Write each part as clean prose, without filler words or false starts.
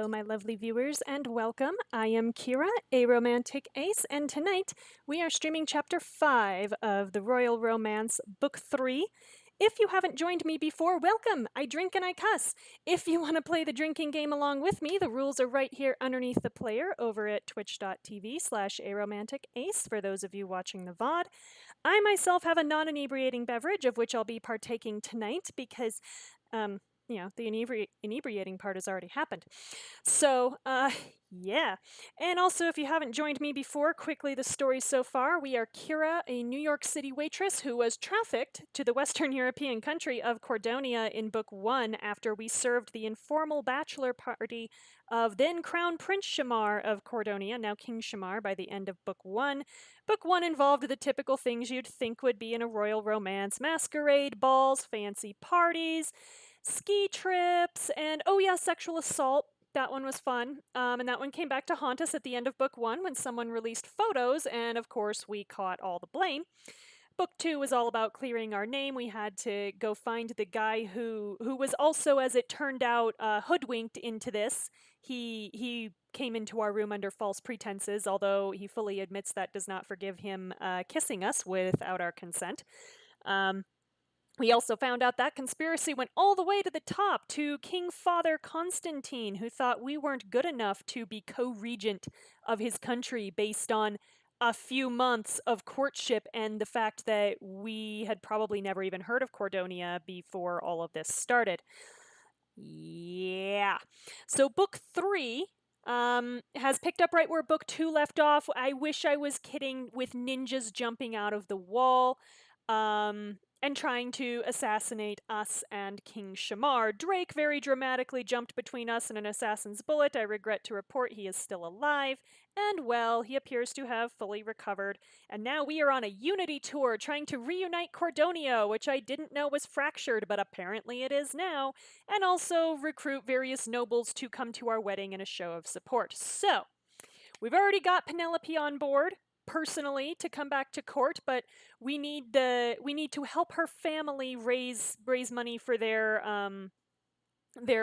Hello, my lovely viewers, and welcome. I am Kira, a romantic ace, and tonight we are streaming Chapter 5 of the Royal Romance, Book 3. If you haven't joined me before, welcome! I drink and I cuss. If you want to play the drinking game along with me, the rules are right here underneath the player over at twitch.tv/aromanticace for those of you watching the VOD. I myself have a non-inebriating beverage of which I'll be partaking tonight because, the inebriating part has already happened. So, yeah. And also, if you haven't joined me before, quickly the story so far. We are Kira, a New York City waitress who was trafficked to the Western European country of Cordonia in Book 1 after we served the informal bachelor party of then Crown Prince Shamar of Cordonia, now King Shamar, by the end of Book 1. Book 1 involved the typical things you'd think would be in a royal romance: masquerade balls, fancy parties, ski trips, and oh yeah, sexual assault. That one was fun. And that one came back to haunt us at the end of Book 1 when someone released photos, and of course, we caught all the blame. Book 2 was all about clearing our name. We had to go find the guy who was also, as it turned out, hoodwinked into this. He came into our room under false pretenses, although he fully admits that does not forgive him kissing us without our consent. We also found out that conspiracy went all the way to the top, to King Father Constantine, who thought we weren't good enough to be co-regent of his country based on a few months of courtship and the fact that we had probably never even heard of Cordonia before all of this started. Yeah. So Book 3 has picked up right where Book 2 left off. I wish I was kidding, with ninjas jumping out of the wall and trying to assassinate us and King Shamar. Drake very dramatically jumped between us and an assassin's bullet. I regret to report he is still alive, and well, he appears to have fully recovered. And now we are on a unity tour trying to reunite Cordonia, which I didn't know was fractured, but apparently it is now, and also recruit various nobles to come to our wedding in a show of support. So, we've already got Penelope on board personally to come back to court, but we need to help her family raise money for their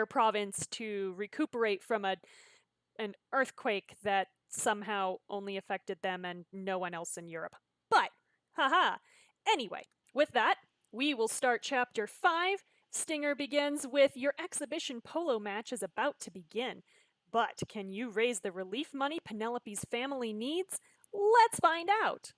province to recuperate from an earthquake that somehow only affected them and no one else in Europe. But haha. Anyway, with that, we will start chapter 5. Stinger begins with, your exhibition polo match is about to begin. But can you raise the relief money Penelope's family needs? Let's find out.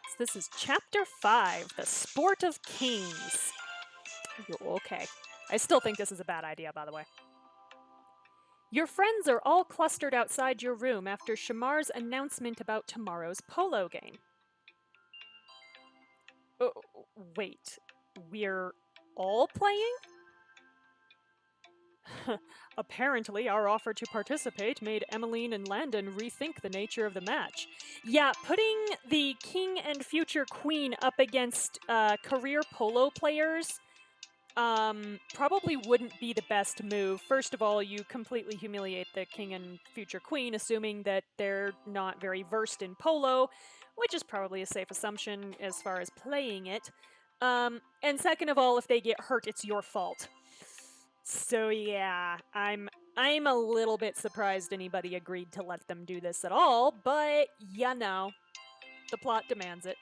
So this is chapter 5, the sport of kings. Okay. I still think this is a bad idea, by the way. Your friends are all clustered outside your room after Shamar's announcement about tomorrow's polo game. Oh, wait, we're all playing? Apparently, our offer to participate made Emmeline and Landon rethink the nature of the match. Yeah, putting the king and future queen up against career polo players probably wouldn't be the best move. First of all, you completely humiliate the king and future queen, assuming that they're not very versed in polo, which is probably a safe assumption as far as playing it. And second of all, if they get hurt, it's your fault. So yeah, I'm a little bit surprised anybody agreed to let them do this at all, but the plot demands it.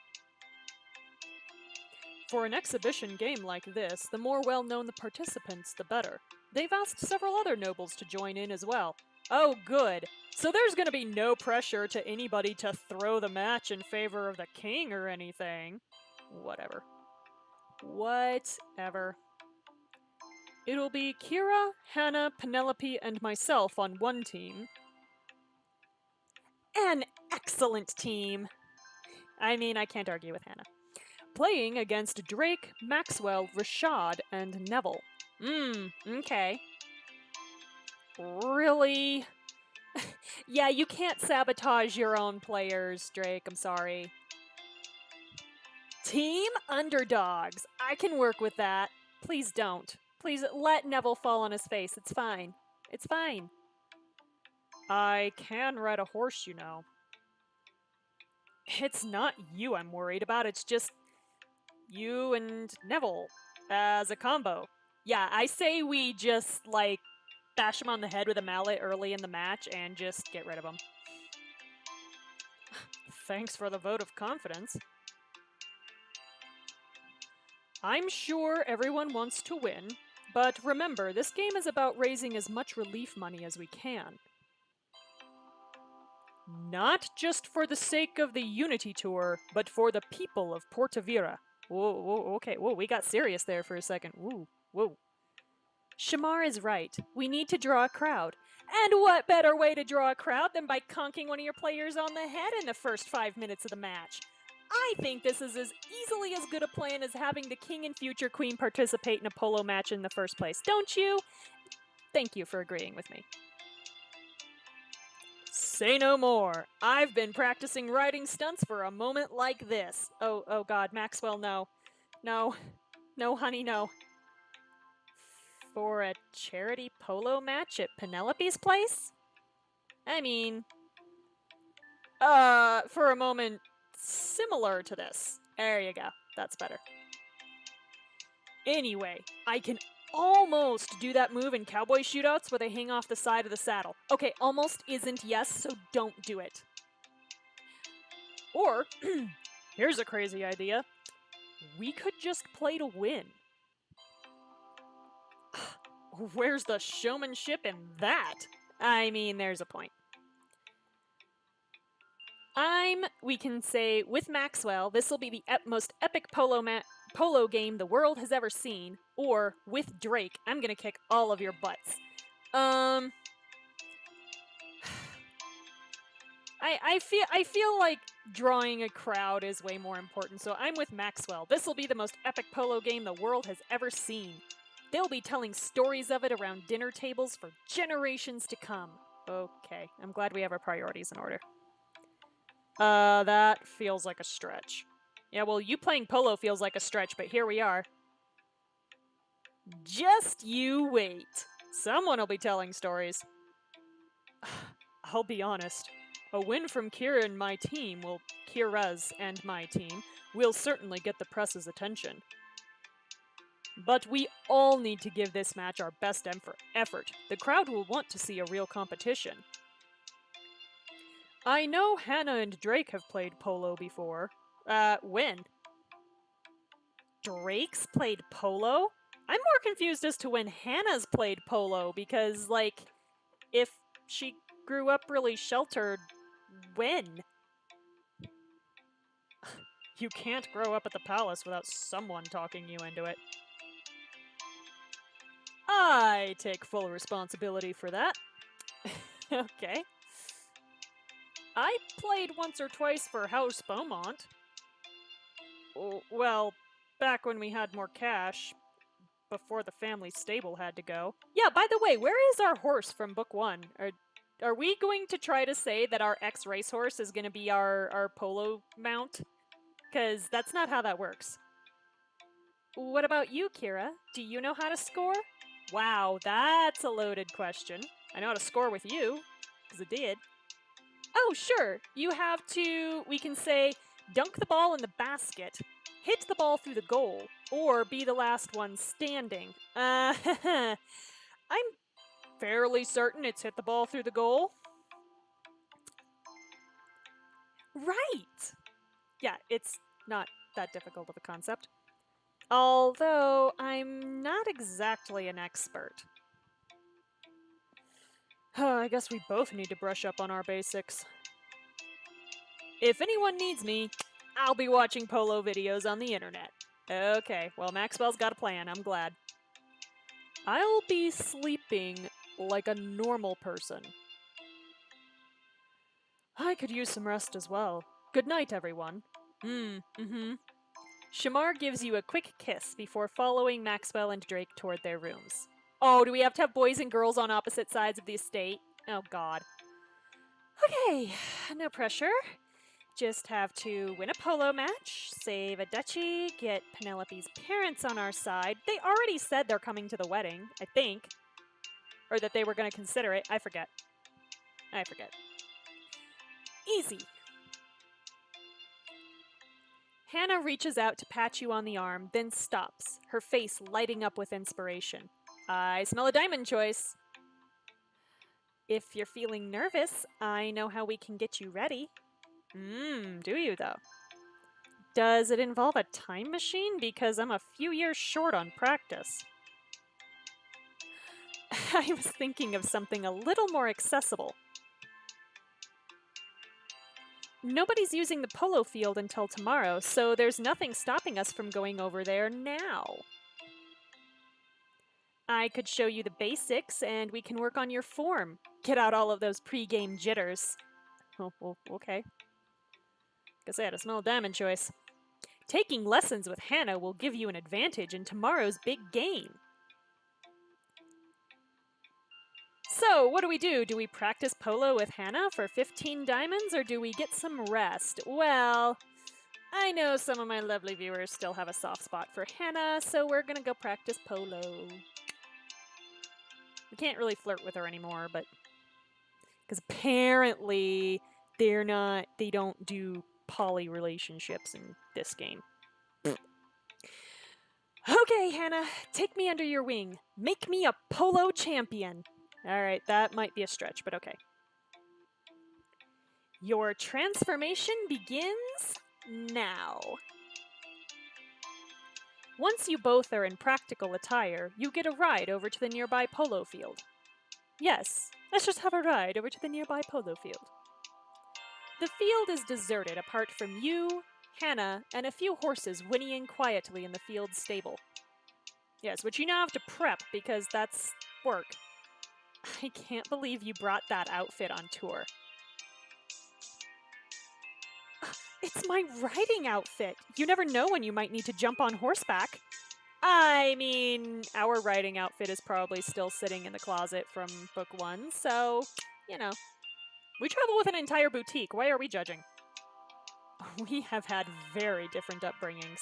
For an exhibition game like this, the more well-known the participants, the better. They've asked several other nobles to join in as well. Oh, good. So there's gonna be no pressure to anybody to throw the match in favor of the king or anything. Whatever. It'll be Kira, Hannah, Penelope, and myself on one team. An excellent team! I mean, I can't argue with Hannah. Playing against Drake, Maxwell, Rashad, and Neville. Okay. Really? Yeah, you can't sabotage your own players, Drake, I'm sorry. Team underdogs. I can work with that. Please don't. Please let Neville fall on his face, it's fine. It's fine. I can ride a horse, you know. It's not you I'm worried about, it's just you and Neville as a combo. Yeah, I say we just, like, bash him on the head with a mallet early in the match and just get rid of him. Thanks for the vote of confidence. I'm sure everyone wants to win, but remember, this game is about raising as much relief money as we can. Not just for the sake of the Unity Tour, but for the people of Portavira. Whoa, okay, whoa, we got serious there for a second. Whoa. Shamar is right. We need to draw a crowd. And what better way to draw a crowd than by conking one of your players on the head in the first 5 minutes of the match? I think this is as easily as good a plan as having the king and future queen participate in a polo match in the first place, don't you? Thank you for agreeing with me. Say no more. I've been practicing riding stunts for a moment like this. Oh God, Maxwell, no. No, honey, no. For a charity polo match at Penelope's place? I mean, for a moment similar to this. There you go. That's better. Anyway, I can almost do that move in cowboy shootouts where they hang off the side of the saddle. Okay, almost isn't yes, so don't do it. Or, here's a crazy idea. We could just play to win. Where's the showmanship in that? I mean, there's a point. We can say, with Maxwell, this will be the most epic polo game the world has ever seen. Or, with Drake, I'm gonna kick all of your butts. I feel like drawing a crowd is way more important, so I'm with Maxwell. This will be the most epic polo game the world has ever seen. They'll be telling stories of it around dinner tables for generations to come. Okay, I'm glad we have our priorities in order. That feels like a stretch. Yeah, well, you playing polo feels like a stretch, but here we are. Just you wait. Someone will be telling stories. I'll be honest. A win from Kira's and my team will certainly get the press's attention. But we all need to give this match our best effort. The crowd will want to see a real competition. I know Hannah and Drake have played polo before. When? Drake's played polo? I'm more confused as to when Hannah's played polo because, like, if she grew up really sheltered, when? You can't grow up at the palace without someone talking you into it. I take full responsibility for that. Okay. I played once or twice for House Beaumont. Well, back when we had more cash, before the family stable had to go. Yeah, by the way, where is our horse from book 1? Are we going to try to say that our ex-racehorse is going to be our polo mount? Because that's not how that works. What about you, Kira? Do you know how to score? Wow, that's a loaded question. I know how to score with you, because I did. Oh, sure. You have to, we can say, dunk the ball in the basket, hit the ball through the goal, or be the last one standing. I'm fairly certain it's hit the ball through the goal. Right! Yeah, it's not that difficult of a concept. Although, I'm not exactly an expert. I guess we both need to brush up on our basics. If anyone needs me, I'll be watching polo videos on the internet. Okay, well, Maxwell's got a plan, I'm glad. I'll be sleeping like a normal person. I could use some rest as well. Good night, everyone. Shamar gives you a quick kiss before following Maxwell and Drake toward their rooms. Oh, do we have to have boys and girls on opposite sides of the estate? Oh, God. Okay, no pressure. Just have to win a polo match, save a duchy, get Penelope's parents on our side. They already said they're coming to the wedding, I think. Or that they were going to consider it. I forget. Easy. Hannah reaches out to pat you on the arm, then stops, her face lighting up with inspiration. I smell a diamond choice. If you're feeling nervous, I know how we can get you ready. Do you though? Does it involve a time machine? Because I'm a few years short on practice. I was thinking of something a little more accessible. Nobody's using the polo field until tomorrow, so there's nothing stopping us from going over there now. I could show you the basics, and we can work on your form. Get out all of those pre-game jitters. Oh, well, okay. Guess I had a small diamond choice. Taking lessons with Hannah will give you an advantage in tomorrow's big game. So, what do? Do we practice polo with Hannah for 15 diamonds, or do we get some rest? Well, I know some of my lovely viewers still have a soft spot for Hannah, so we're gonna go practice polo. We can't really flirt with her anymore, but... because apparently they don't do poly relationships in this game. Okay, Hannah, take me under your wing. Make me a polo champion. Alright, that might be a stretch, but okay. Your transformation begins now. Once you both are in practical attire, you get a ride over to the nearby polo field. Yes, let's just have a ride over to the nearby polo field. The field is deserted apart from you, Hannah, and a few horses whinnying quietly in the field's stable. Yes, which you now have to prep because that's work. I can't believe you brought that outfit on tour. It's my riding outfit. You never know when you might need to jump on horseback. I mean, our riding outfit is probably still sitting in the closet from book 1, so, you know. We travel with an entire boutique. Why are we judging? We have had very different upbringings.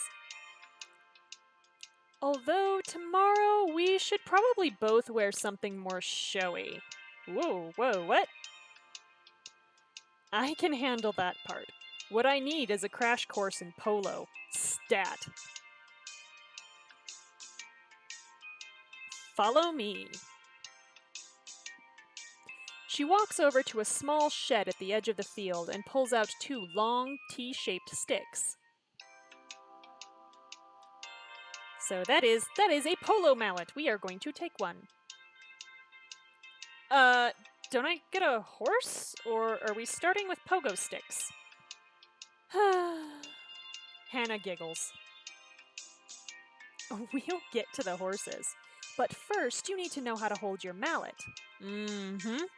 Although tomorrow we should probably both wear something more showy. Whoa, what? I can handle that part. What I need is a crash course in polo. Stat. Follow me. She walks over to a small shed at the edge of the field and pulls out 2 long, T-shaped sticks. So that is a polo mallet. We are going to take one. Don't I get a horse? Or are we starting with pogo sticks? Hannah giggles. We'll get to the horses. But first, you need to know how to hold your mallet.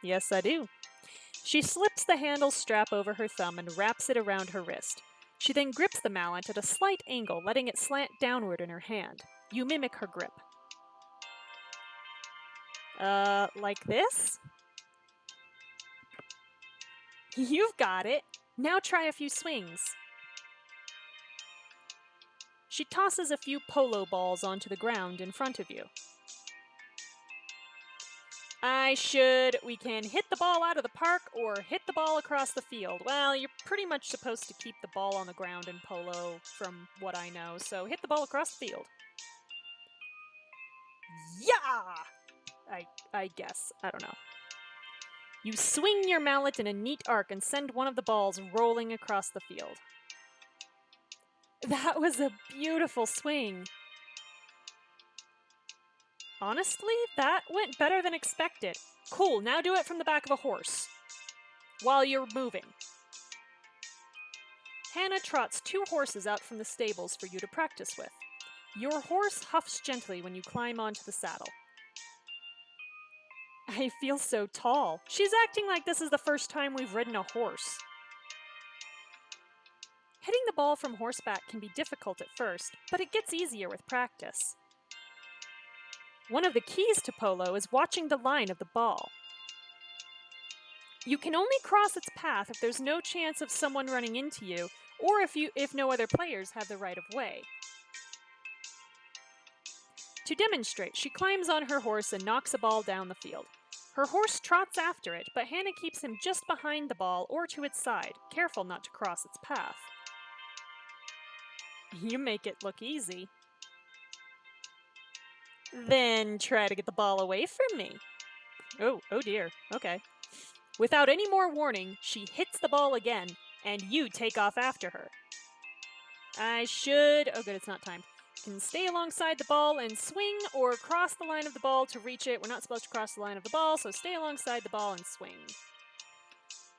Yes I do. She slips the handle strap over her thumb and wraps it around her wrist. She then grips the mallet at a slight angle, letting it slant downward in her hand. You mimic her grip. Like this? You've got it. Now try a few swings. She tosses a few polo balls onto the ground in front of you. We can hit the ball out of the park or hit the ball across the field. Well, you're pretty much supposed to keep the ball on the ground in polo, from what I know, so hit the ball across the field. Yeah! I guess. I don't know. You swing your mallet in a neat arc and send one of the balls rolling across the field. That was a beautiful swing. Honestly, that went better than expected. Cool, now do it from the back of a horse. While you're moving. Hannah trots 2 horses out from the stables for you to practice with. Your horse huffs gently when you climb onto the saddle. I feel so tall. She's acting like this is the first time we've ridden a horse. Hitting the ball from horseback can be difficult at first, but it gets easier with practice. One of the keys to polo is watching the line of the ball. You can only cross its path if there's no chance of someone running into you, or if no other players have the right of way. To demonstrate, she climbs on her horse and knocks a ball down the field. Her horse trots after it, but Hannah keeps him just behind the ball or to its side, careful not to cross its path. You make it look easy. Then try to get the ball away from me. Oh dear, okay. Without any more warning, she hits the ball again, and you take off after her. Oh good, it's not timed. You can stay alongside the ball and swing, or cross the line of the ball to reach it. We're not supposed to cross the line of the ball, so stay alongside the ball and swing.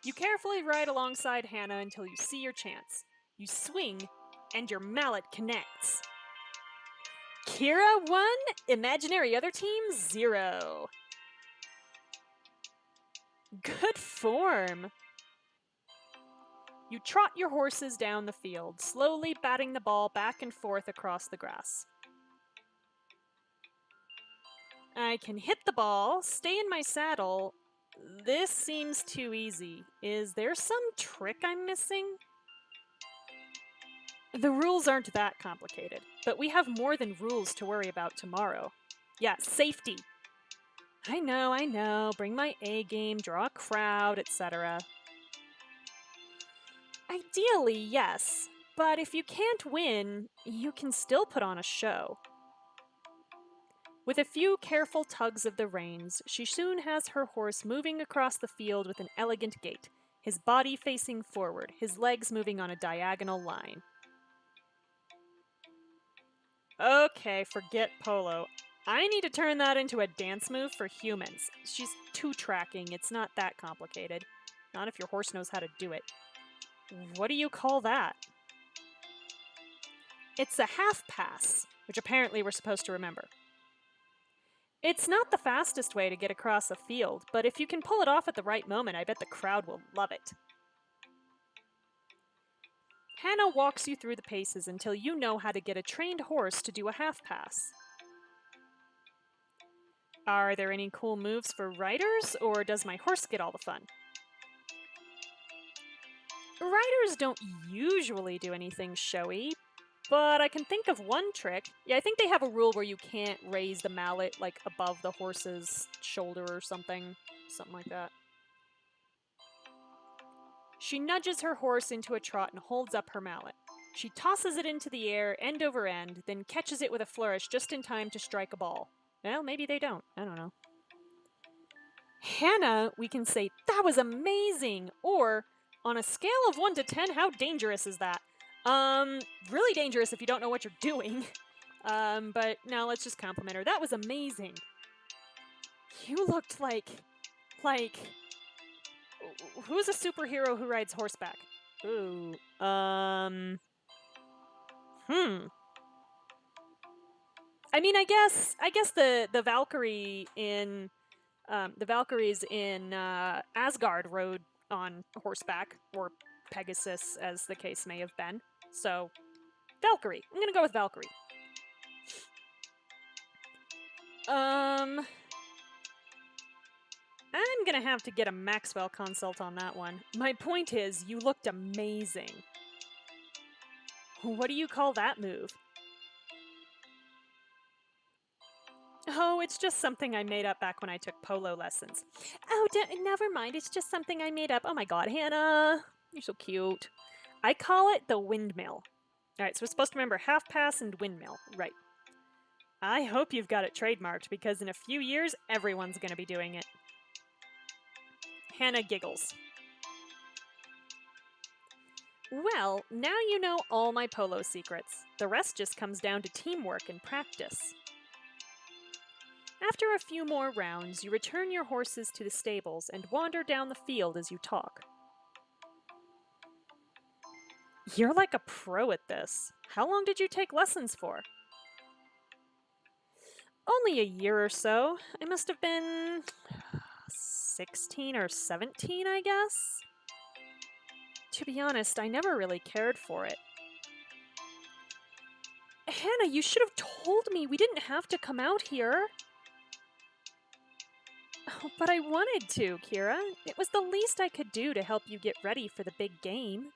You carefully ride alongside Hannah until you see your chance. You swing, and your mallet connects. Kira 1, imaginary other team 0. Good form. You trot your horses down the field, slowly batting the ball back and forth across the grass. I can hit the ball, stay in my saddle. This seems too easy. Is there some trick I'm missing? The rules aren't that complicated, but we have more than rules to worry about tomorrow. Yeah, safety. I know. Bring my A game, draw a crowd, etc. Ideally, yes, but if you can't win, you can still put on a show. With a few careful tugs of the reins, she soon has her horse moving across the field with an elegant gait, his body facing forward, his legs moving on a diagonal line. Okay, forget polo. I need to turn that into a dance move for humans. She's two-tracking, it's not that complicated. Not if your horse knows how to do it. What do you call that? It's a half pass, which apparently we're supposed to remember. It's not the fastest way to get across a field, but if you can pull it off at the right moment, I bet the crowd will love it. Hannah walks you through the paces until you know how to get a trained horse to do a half pass. Are there any cool moves for riders, or does my horse get all the fun? Riders don't usually do anything showy, but I can think of one trick. Yeah, I think they have a rule where you can't raise the mallet, like, above the horse's shoulder or something. Something like that. She nudges her horse into a trot and holds up her mallet. She tosses it into the air, end over end, then catches it with a flourish just in time to strike a ball. Well, maybe they don't. I don't know. Hannah, we can say, that was amazing! Or, on a scale of 1 to 10, how dangerous is that? Really dangerous if you don't know what you're doing. But now let's just compliment her. That was amazing. You looked like... Who's a superhero who rides horseback? Ooh, I mean, I guess the Valkyrie in... the Valkyries in Asgard rode on horseback, or Pegasus, as the case may have been. So, Valkyrie. I'm gonna go with Valkyrie. I'm gonna have to get a Maxwell consult on that one. My point is, you looked amazing. What do you call that move? Oh, it's just something I made up back when I took polo lessons. Oh, never mind. It's just something I made up. Oh my god, Hannah. You're so cute. I call it the windmill. Alright, so we're supposed to remember half pass and windmill. Right. I hope you've got it trademarked, because in a few years, everyone's going to be doing it. Hannah giggles. Well, now you know all my polo secrets. The rest just comes down to teamwork and practice. After a few more rounds, you return your horses to the stables and wander down the field as you talk. You're like a pro at this. How long did you take lessons for? Only a year or so. I must have been 16 or 17, I guess. To be honest, I never really cared for it. Hannah, you should have told me. We didn't have to come out here. Oh, but I wanted to, Kira. It was the least I could do to help you get ready for the big game.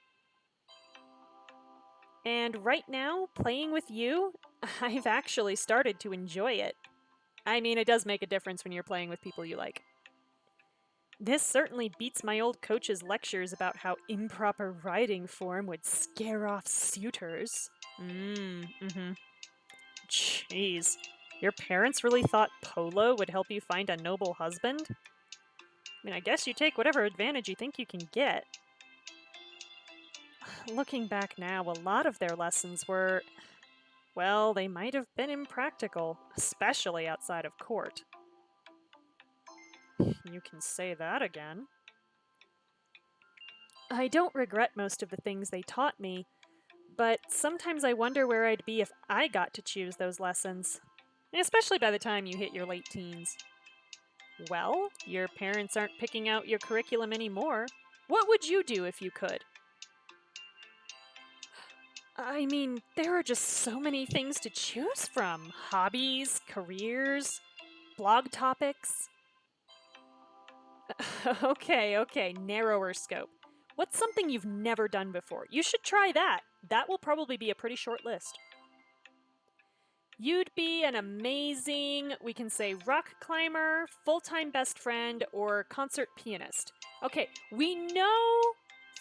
And right now, playing with you, I've actually started to enjoy it. I mean, it does make a difference when you're playing with people you like. This certainly beats my old coach's lectures about how improper riding form would scare off suitors. Mm-hmm. Jeez. Your parents really thought polo would help you find a noble husband? I mean, I guess you take whatever advantage you think you can get. Looking back now, a lot of their lessons were, well, they might have been impractical, especially outside of court. You can say that again. I don't regret most of the things they taught me, but sometimes I wonder where I'd be if I got to choose those lessons, especially by the time you hit your late teens. Well, your parents aren't picking out your curriculum anymore. What would you do if you could? I mean, there are just so many things to choose from: hobbies, careers, blog topics. Okay, narrower scope. What's something you've never done before? You should try that. That will probably be a pretty short list. You'd be an amazing, we can say, rock climber, full time best friend, or concert pianist. Okay, we know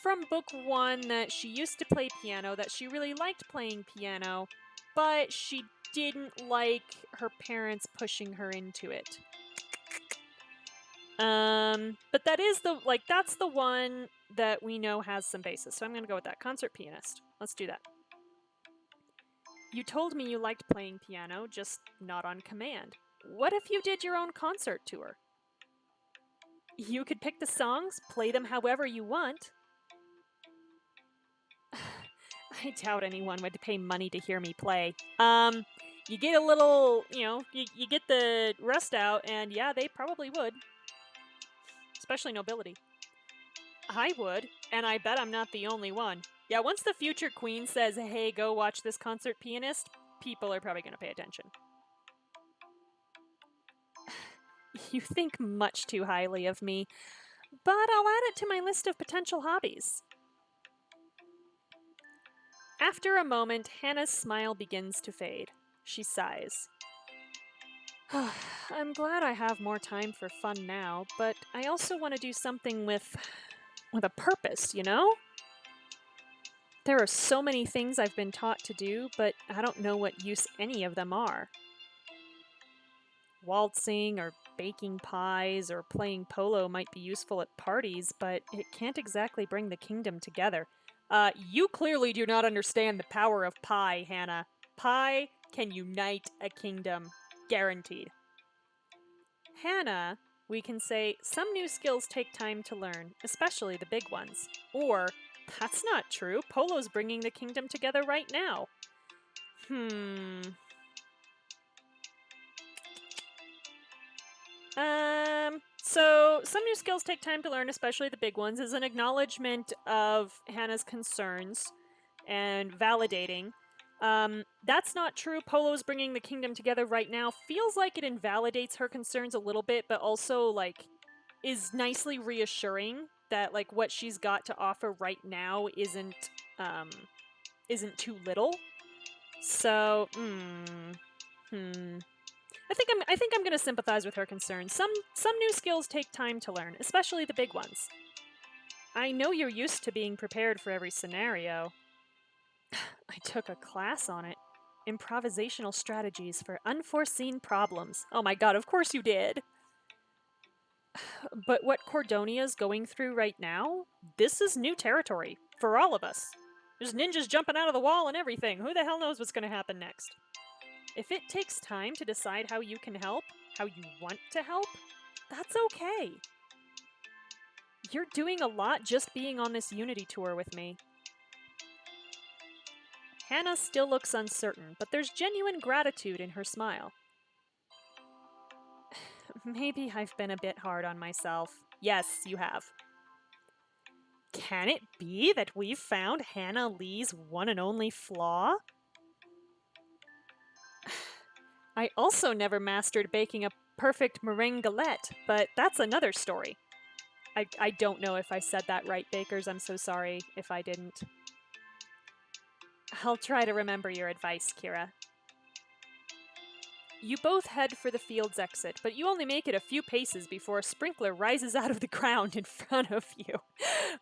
from book one that she used to play piano, that she really liked playing piano, but she didn't like her parents pushing her into it. But that is that's the one that we know has some basis. So I'm going to go with that. Concert pianist. Let's do that. You told me you liked playing piano, just not on command. What if you did your own concert tour? You could pick the songs, play them however you want. I doubt anyone would pay money to hear me play. You get a little, you get the rust out, and yeah, they probably would. Especially nobility. I would, and I bet I'm not the only one. Yeah, once the future queen says, hey, go watch this concert pianist, people are probably going to pay attention. You think much too highly of me, but I'll add it to my list of potential hobbies. After a moment, Hannah's smile begins to fade. She sighs. I'm glad I have more time for fun now, but I also want to do something with a purpose, you know? There are so many things I've been taught to do, but I don't know what use any of them are. Waltzing or baking pies or playing polo might be useful at parties, but it can't exactly bring the kingdom together. You clearly do not understand the power of pie, Hannah. Pie can unite a kingdom. Guaranteed. Hannah, we can say some new skills take time to learn, especially the big ones. Or, that's not true. Polo's bringing the kingdom together right now. So some new skills take time to learn, especially the big ones, is an acknowledgement of Hannah's concerns and validating. That's not true. Polo's bringing the kingdom together right now feels like it invalidates her concerns a little bit, but also is nicely reassuring that what she's got to offer right now isn't too little. So, I think I'm going to sympathize with her concerns. Some new skills take time to learn, especially the big ones. I know you're used to being prepared for every scenario. I took a class on it. Improvisational strategies for unforeseen problems. Oh my god, of course you did. But what Cordonia's going through right now, this is new territory for all of us. There's ninjas jumping out of the wall and everything. Who the hell knows what's going to happen next? If it takes time to decide how you can help, how you want to help, that's okay. You're doing a lot just being on this Unity tour with me. Hannah still looks uncertain, but there's genuine gratitude in her smile. Maybe I've been a bit hard on myself. Yes, you have. Can it be that we've found Hannah Lee's one and only flaw? I also never mastered baking a perfect meringue galette, but that's another story. I don't know if I said that right, bakers. I'm so sorry if I didn't. I'll try to remember your advice, Kira. You both head for the field's exit, but you only make it a few paces before a sprinkler rises out of the ground in front of you.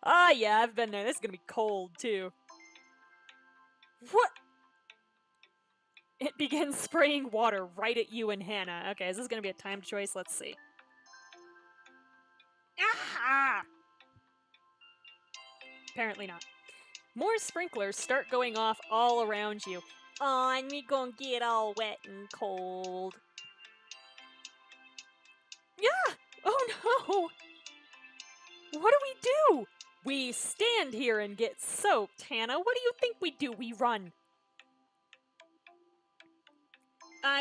Ah, yeah, I've been there. This is gonna be cold, too. What? It begins spraying water right at you and Hannah. Okay, is this gonna be a timed choice? Let's see. Ah! Apparently not. More sprinklers start going off all around you. Oh, and we gonna get all wet and cold. Yeah! Oh no! What do we do? We stand here and get soaked, Hannah. What do you think we do? We run.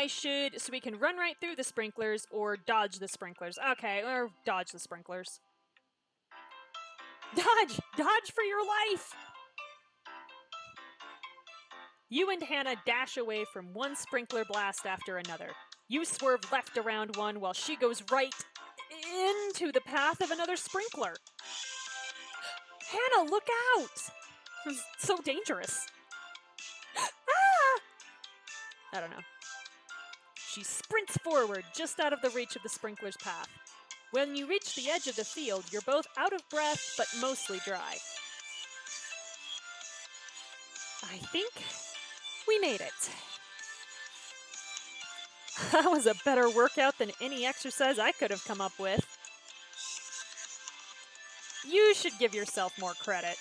So we can run right through the sprinklers or dodge the sprinklers. Okay, or dodge the sprinklers. Dodge! Dodge for your life! You and Hannah dash away from one sprinkler blast after another. You swerve left around one while she goes right into the path of another sprinkler. Hannah, look out! It's so dangerous. Ah! I don't know. She sprints forward, just out of the reach of the sprinkler's path. When you reach the edge of the field, you're both out of breath, but mostly dry. I think we made it. That was a better workout than any exercise I could have come up with. You should give yourself more credit.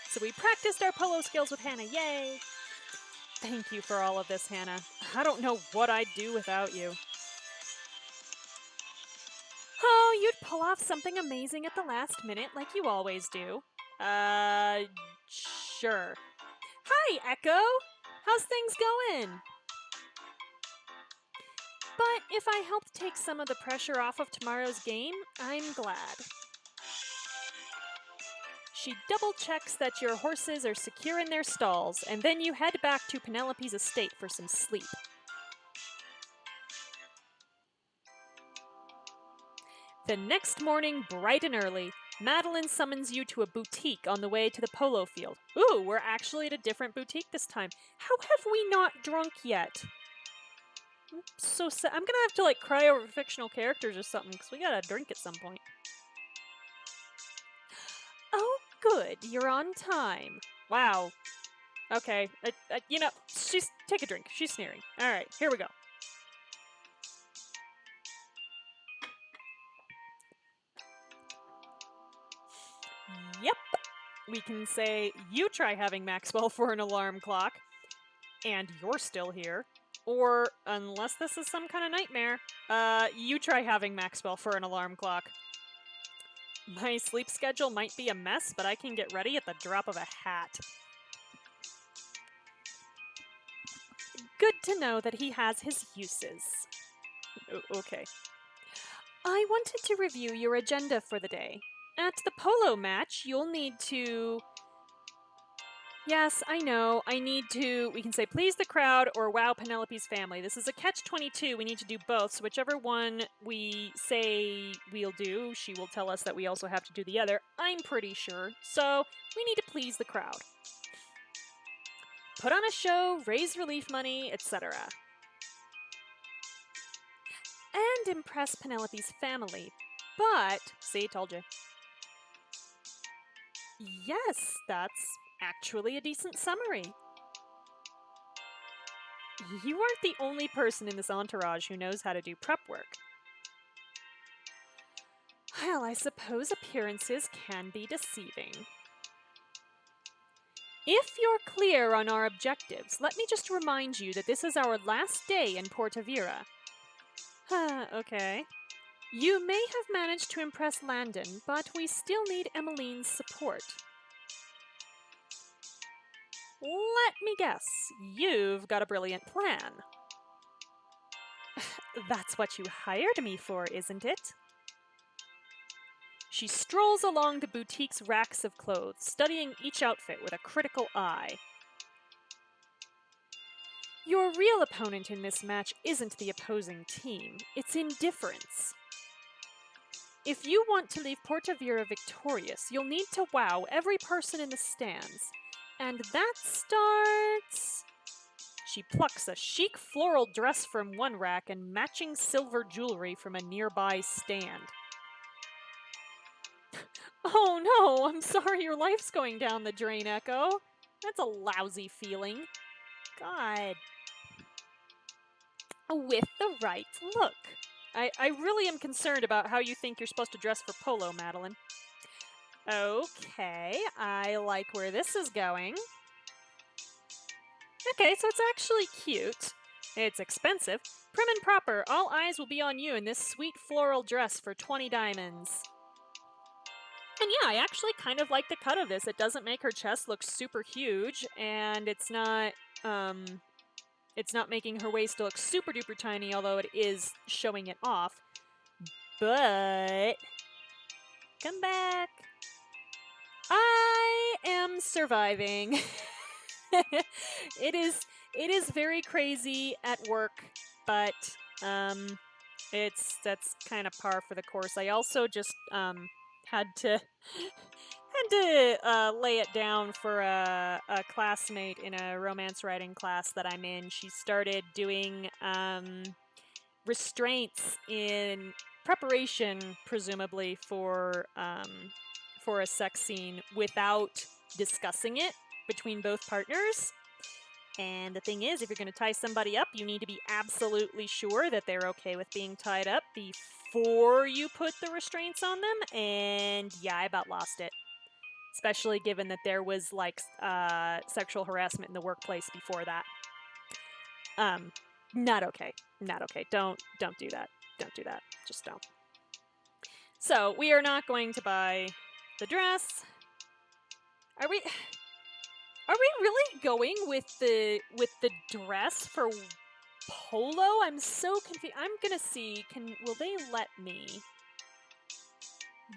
So we practiced our polo skills with Hannah, yay! Thank you for all of this, Hannah. I don't know what I'd do without you. Oh, you'd pull off something amazing at the last minute like you always do. Sure. Hi, Echo! How's things going? But if I helped take some of the pressure off of tomorrow's game, I'm glad. She double-checks that your horses are secure in their stalls, and then you head back to Penelope's estate for some sleep. The next morning, bright and early, Madeline summons you to a boutique on the way to the polo field. Ooh, we're actually at a different boutique this time. How have we not drunk yet? I'm so sad. I'm gonna have to, like, cry over fictional characters or something, because we gotta drink at some point. Oh, good. You're on time. Wow. Okay. Take a drink. She's sneering. All right, here we go. Yep. We can say, you try having Maxwell for an alarm clock, and you're still here. Or, unless this is some kind of nightmare, you try having Maxwell for an alarm clock. My sleep schedule might be a mess, but I can get ready at the drop of a hat. Good to know that he has his uses. Okay. I wanted to review your agenda for the day. At the polo match, you'll need to... Yes, I know. We can say please the crowd or wow Penelope's family. This is a catch-22. We need to do both. So whichever one we say we'll do, she will tell us that we also have to do the other. I'm pretty sure. So we need to please the crowd. Put on a show, raise relief money, etc. And impress Penelope's family. But, see, told you. Yes, that's actually a decent summary. You aren't the only person in this entourage who knows how to do prep work. Well, I suppose appearances can be deceiving. If you're clear on our objectives, let me just remind you that this is our last day in Portavira. Okay. You may have managed to impress Landon, but we still need Emmeline's support. Let me guess, you've got a brilliant plan. That's what you hired me for, isn't it? She strolls along the boutique's racks of clothes, studying each outfit with a critical eye. Your real opponent in this match isn't the opposing team, it's indifference. If you want to leave Portavira victorious, you'll need to wow every person in the stands. And that starts... she plucks a chic floral dress from one rack and matching silver jewelry from a nearby stand. Oh no, I'm sorry your life's going down the drain, Echo. That's a lousy feeling. God. With the right look. I really am concerned about how you think you're supposed to dress for polo, Madeline. Okay, I like where this is going. Okay, so it's actually cute. It's expensive. Prim and proper, all eyes will be on you in this sweet floral dress for 20 diamonds. And yeah, I actually kind of like the cut of this. It doesn't make her chest look super huge, and it's not making her waist look super duper tiny, although it is showing it off. But come back. I am surviving. It is very crazy at work, but that's kind of par for the course. I also just had to lay it down for a classmate in a romance writing class that I'm in. She started doing restraints in preparation, presumably for a sex scene without discussing it between both partners. And the thing is, if you're going to tie somebody up, you need to be absolutely sure that they're okay with being tied up before you put the restraints on them. And yeah, I about lost it. Especially given that there was like sexual harassment in the workplace before that. Not okay. Not okay. Don't do that. Don't do that. Just don't. So we are not going to buy the dress. Are we really going with the dress for polo? I'm so confused. I'm gonna see. Will they let me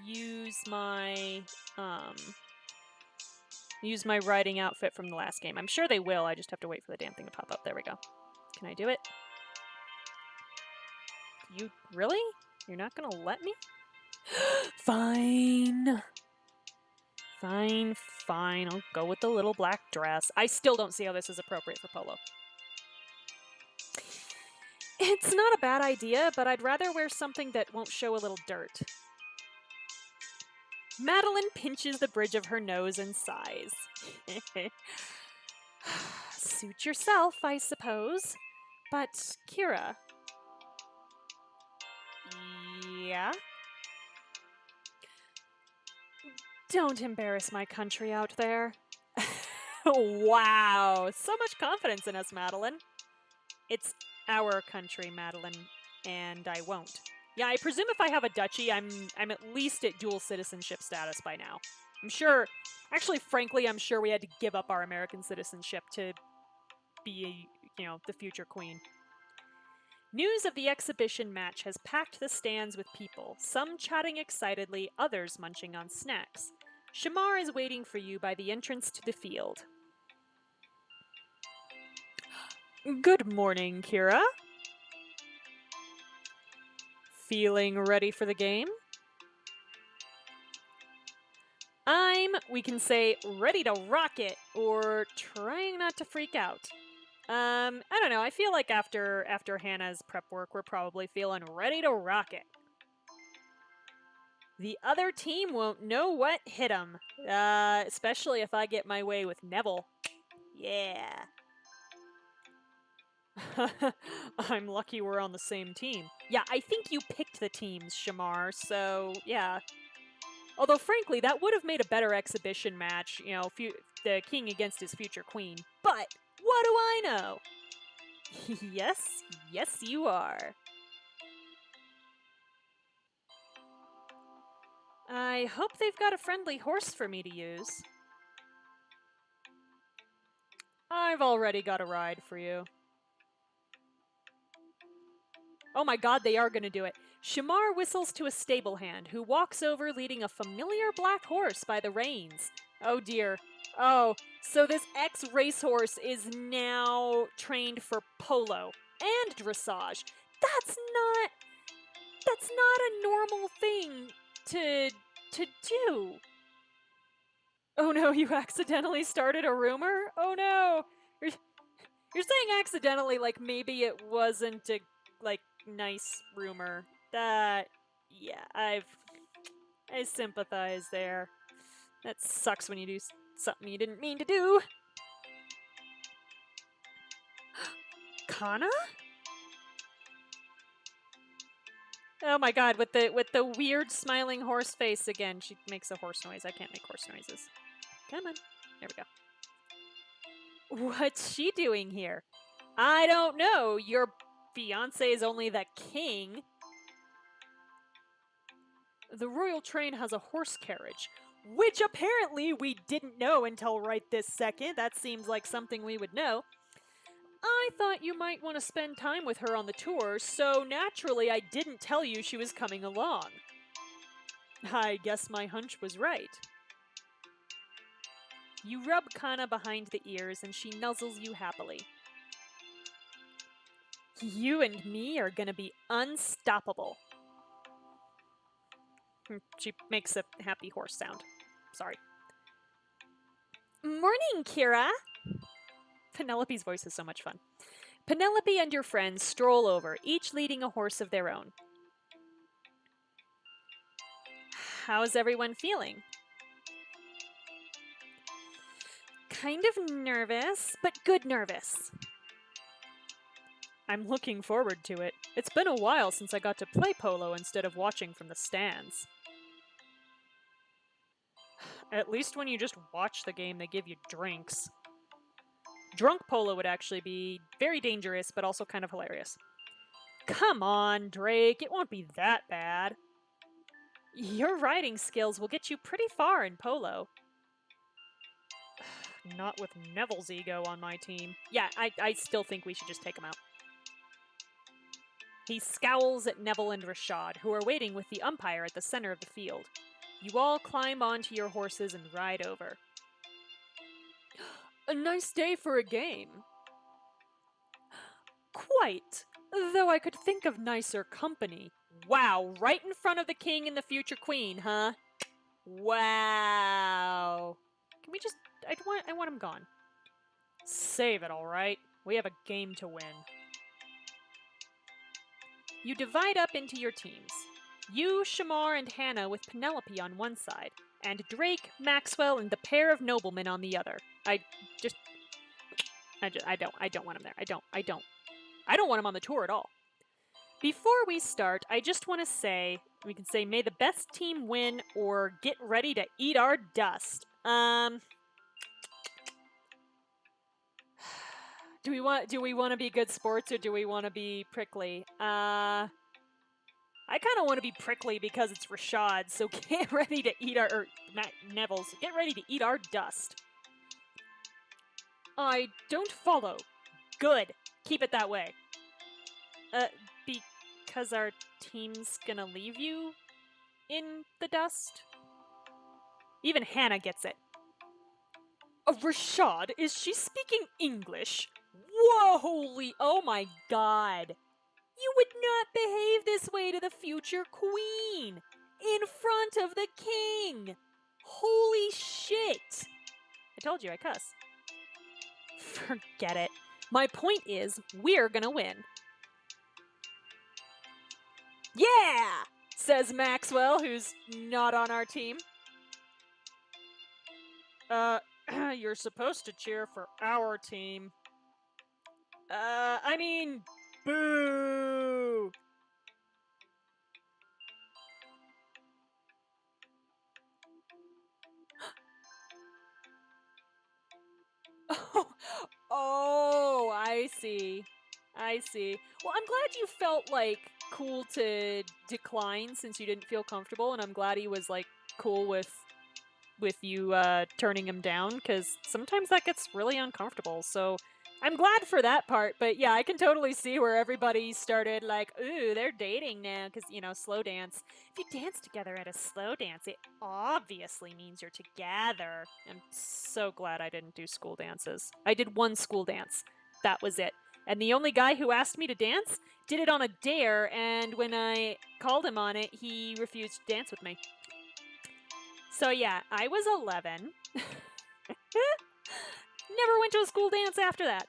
use my riding outfit from the last game? I'm sure they will. I just have to wait for the damn thing to pop up. There we go. Can I do it? You really? You're not gonna let me? Fine. Fine. I'll go with the little black dress. I still don't see how this is appropriate for polo. It's not a bad idea, but I'd rather wear something that won't show a little dirt. Madeline pinches the bridge of her nose and sighs. Suit yourself, I suppose. But, Kira. Yeah? Don't embarrass my country out there. Wow, so much confidence in us, Madeline. It's our country, Madeline, and I won't. Yeah, I presume if I have a duchy, I'm at least at dual citizenship status by now. I'm sure, actually, frankly, I'm sure we had to give up our American citizenship to be, the future queen. News of the exhibition match has packed the stands with people, some chatting excitedly, others munching on snacks. Shamar is waiting for you by the entrance to the field. Good morning, Kira. Feeling ready for the game? We can say, ready to rock it, or trying not to freak out. I don't know, I feel like after Hannah's prep work, we're probably feeling ready to rock it. The other team won't know what hit them, especially if I get my way with Neville. Yeah. I'm lucky we're on the same team. Yeah, I think you picked the teams, Shamar, so yeah. Although, frankly, that would have made a better exhibition match, the king against his future queen. But what do I know? Yes, you are. I hope they've got a friendly horse for me to use. I've already got a ride for you. Oh my god, they are going to do it. Shamar whistles to a stable hand, who walks over leading a familiar black horse by the reins. Oh dear. Oh, so this ex-racehorse is now trained for polo and dressage. That's not a normal thing to do. Oh no, you accidentally started a rumor? Oh no. You're saying accidentally, like maybe it wasn't a, like, nice rumor. That, yeah, I sympathize there. That sucks when you do something you didn't mean to do. Kana? Oh my god, with the weird smiling horse face again. She makes a horse noise. I can't make horse noises. Come on. There we go. What's she doing here? I don't know. Your fiancé is only the king. The royal train has a horse carriage, which apparently we didn't know until right this second. That seems like something we would know. I thought you might want to spend time with her on the tour, so naturally I didn't tell you she was coming along. I guess my hunch was right. You rub Kana behind the ears and she nuzzles you happily. You and me are gonna be unstoppable. She makes a happy horse sound. Sorry. Morning, Kira! Penelope's voice is so much fun. Penelope and your friends stroll over, each leading a horse of their own. How's everyone feeling? Kind of nervous, but good nervous. I'm looking forward to it. It's been a while since I got to play polo instead of watching from the stands. At least when you just watch the game, they give you drinks. Drunk polo would actually be very dangerous, but also kind of hilarious. Come on, Drake, it won't be that bad. Your riding skills will get you pretty far in polo. Not with Neville's ego on my team. Yeah, I still think we should just take him out. He scowls at Neville and Rashad, who are waiting with the umpire at the center of the field. You all climb onto your horses and ride over. A nice day for a game. Quite. Though I could think of nicer company. Wow, right in front of the king and the future queen, huh? Wow. Can we just... I want him gone. Save it, alright? We have a game to win. You divide up into your teams. You, Shamar, and Hannah with Penelope on one side, and Drake, Maxwell, and the pair of noblemen on the other. I don't want him there. I don't want him on the tour at all. Before we start, I just want to say, we can say, may the best team win, or get ready to eat our dust. Do we want to be good sports, or do we want to be prickly? I kind of want to be prickly because it's Rashad, so get ready to eat our... Neville's, get ready to eat our dust. I don't follow. Good. Keep it that way. Because our team's gonna leave you in the dust? Even Hannah gets it. Rashad, is she speaking English? Whoa, holy... Oh my god. You would not behave this way to the future queen! In front of the king! Holy shit! I told you I cuss. Forget it. My point is, we're gonna win. Yeah! Says Maxwell, who's not on our team. You're supposed to cheer for our team. I mean, boo! Oh, I see. I see. Well, I'm glad you felt, like, cool to decline since you didn't feel comfortable, and I'm glad he was, like, cool with you turning him down, because sometimes that gets really uncomfortable, so I'm glad for that part. But yeah, I can totally see where everybody started like, ooh, they're dating now, because, you know, slow dance. If you dance together at a slow dance, it obviously means you're together. I'm so glad I didn't do school dances. I did one school dance. That was it. And the only guy who asked me to dance did it on a dare, and when I called him on it, he refused to dance with me. So yeah, I was 11. Never went to a school dance after that.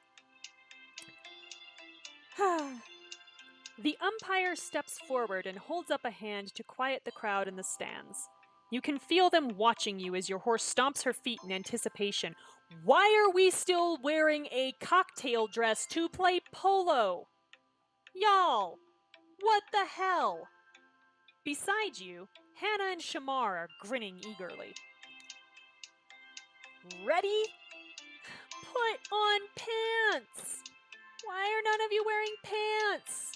The umpire steps forward and holds up a hand to quiet the crowd in the stands. You can feel them watching you as your horse stomps her feet in anticipation. Why are we still wearing a cocktail dress to play polo? Y'all, what the hell? Beside you, Hannah and Shamar are grinning eagerly. Ready? Put on pants! Why are none of you wearing pants?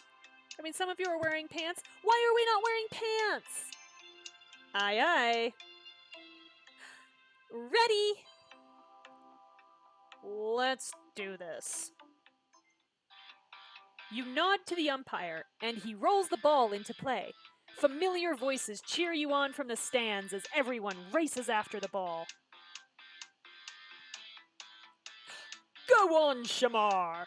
I mean, some of you are wearing pants. Why are we not wearing pants? Aye, aye. Ready? Let's do this. You nod to the umpire, and he rolls the ball into play. Familiar voices cheer you on from the stands as everyone races after the ball. Go on, Shamar!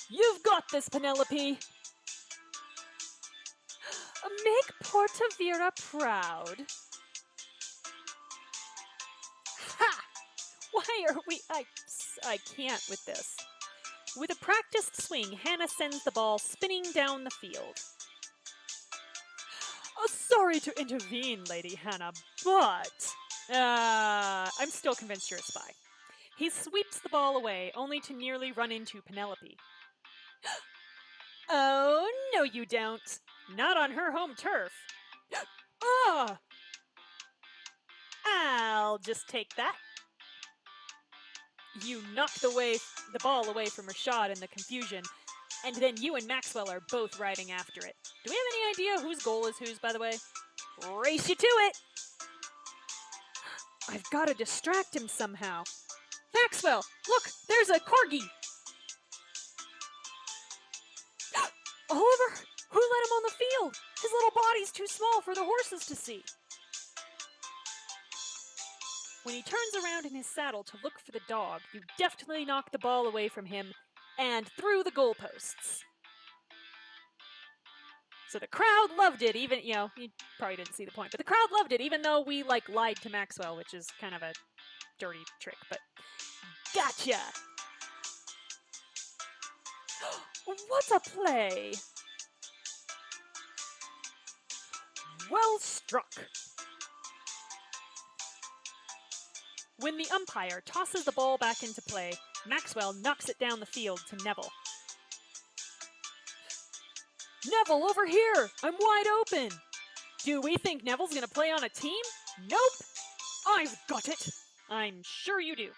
You've got this, Penelope! Make Portavira proud. Ha! Why are we... I can't with this. With a practiced swing, Hannah sends the ball spinning down the field. Sorry to intervene, Lady Hannah, but... I'm still convinced you're a spy. He sweeps the ball away, only to nearly run into Penelope. Oh, no you don't. Not on her home turf. Ah! I'll just take that. You knock the ball away from Rashad in the confusion, and then you and Maxwell are both riding after it. Do we have any idea whose goal is whose, by the way? Race you to it! I've got to distract him somehow. Maxwell, look, there's a corgi! Oliver, who let him on the field? His little body's too small for the horses to see. When he turns around in his saddle to look for the dog, you deftly knock the ball away from him and through the goalposts. So the crowd loved it, even, you probably didn't see the point, but the crowd loved it, even though we, lied to Maxwell, which is kind of a dirty trick, but gotcha! What a play! Well struck! When the umpire tosses the ball back into play, Maxwell knocks it down the field to Neville. Neville, over here! I'm wide open! Do we think Neville's gonna play on a team? Nope! I've got it! I'm sure you do.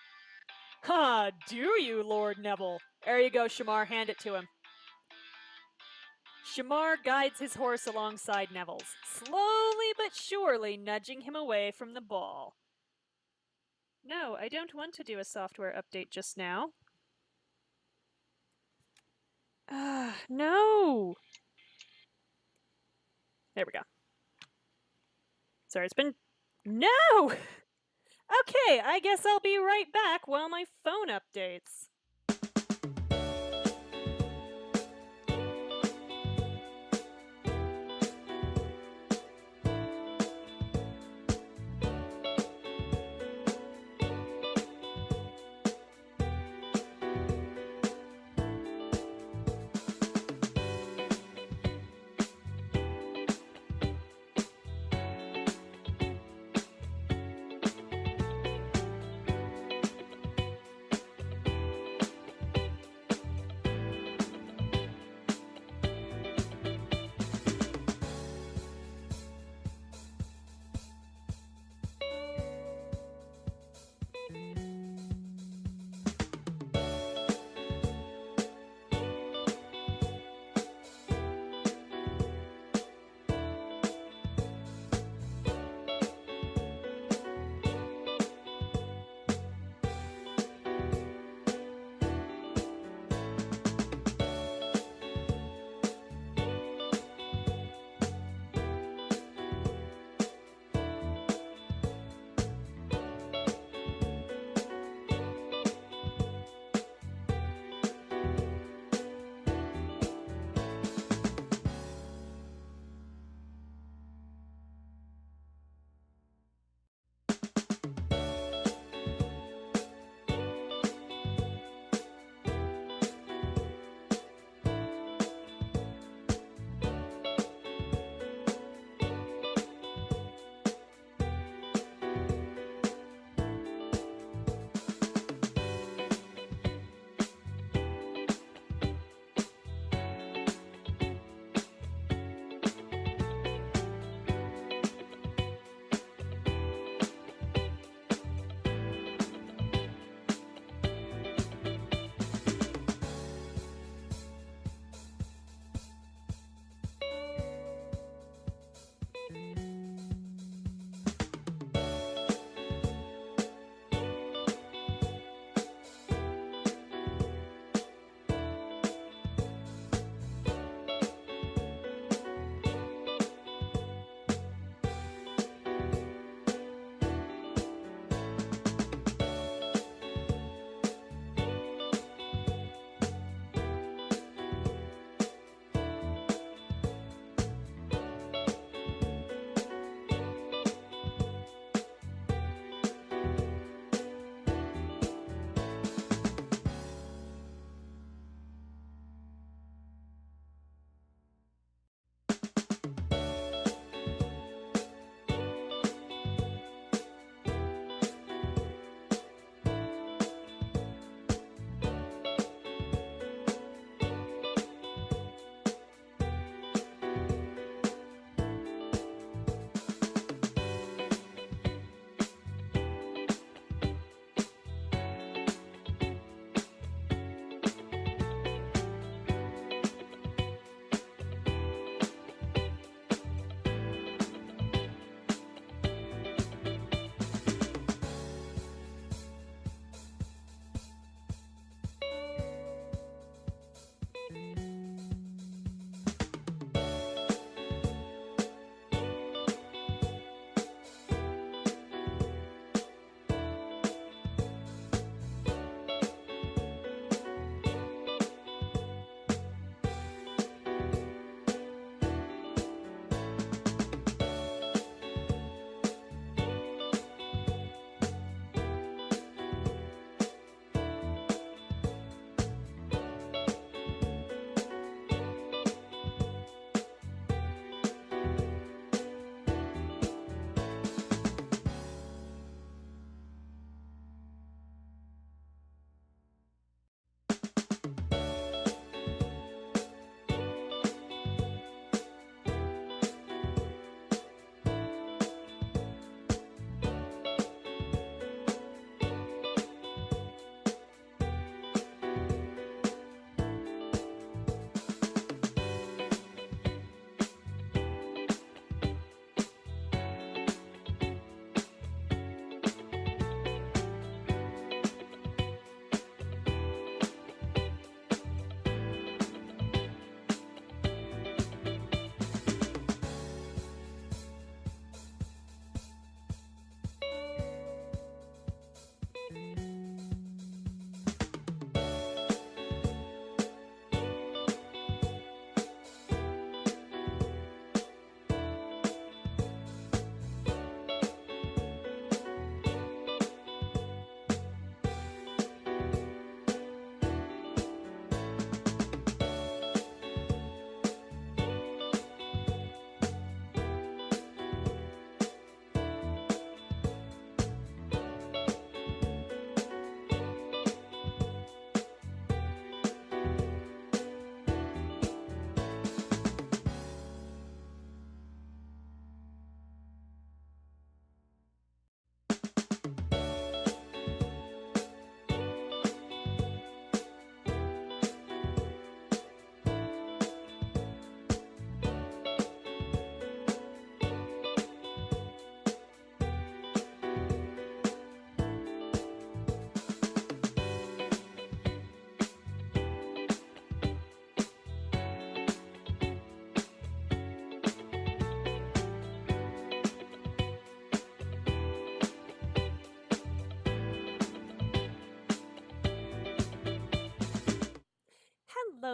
Ha, do you, Lord Neville? There you go, Shamar, hand it to him. Shamar guides his horse alongside Neville's, slowly but surely nudging him away from the ball. No, I don't want to do a software update just now. No! There we go. Sorry, it's been... No! Okay, I guess I'll be right back while my phone updates.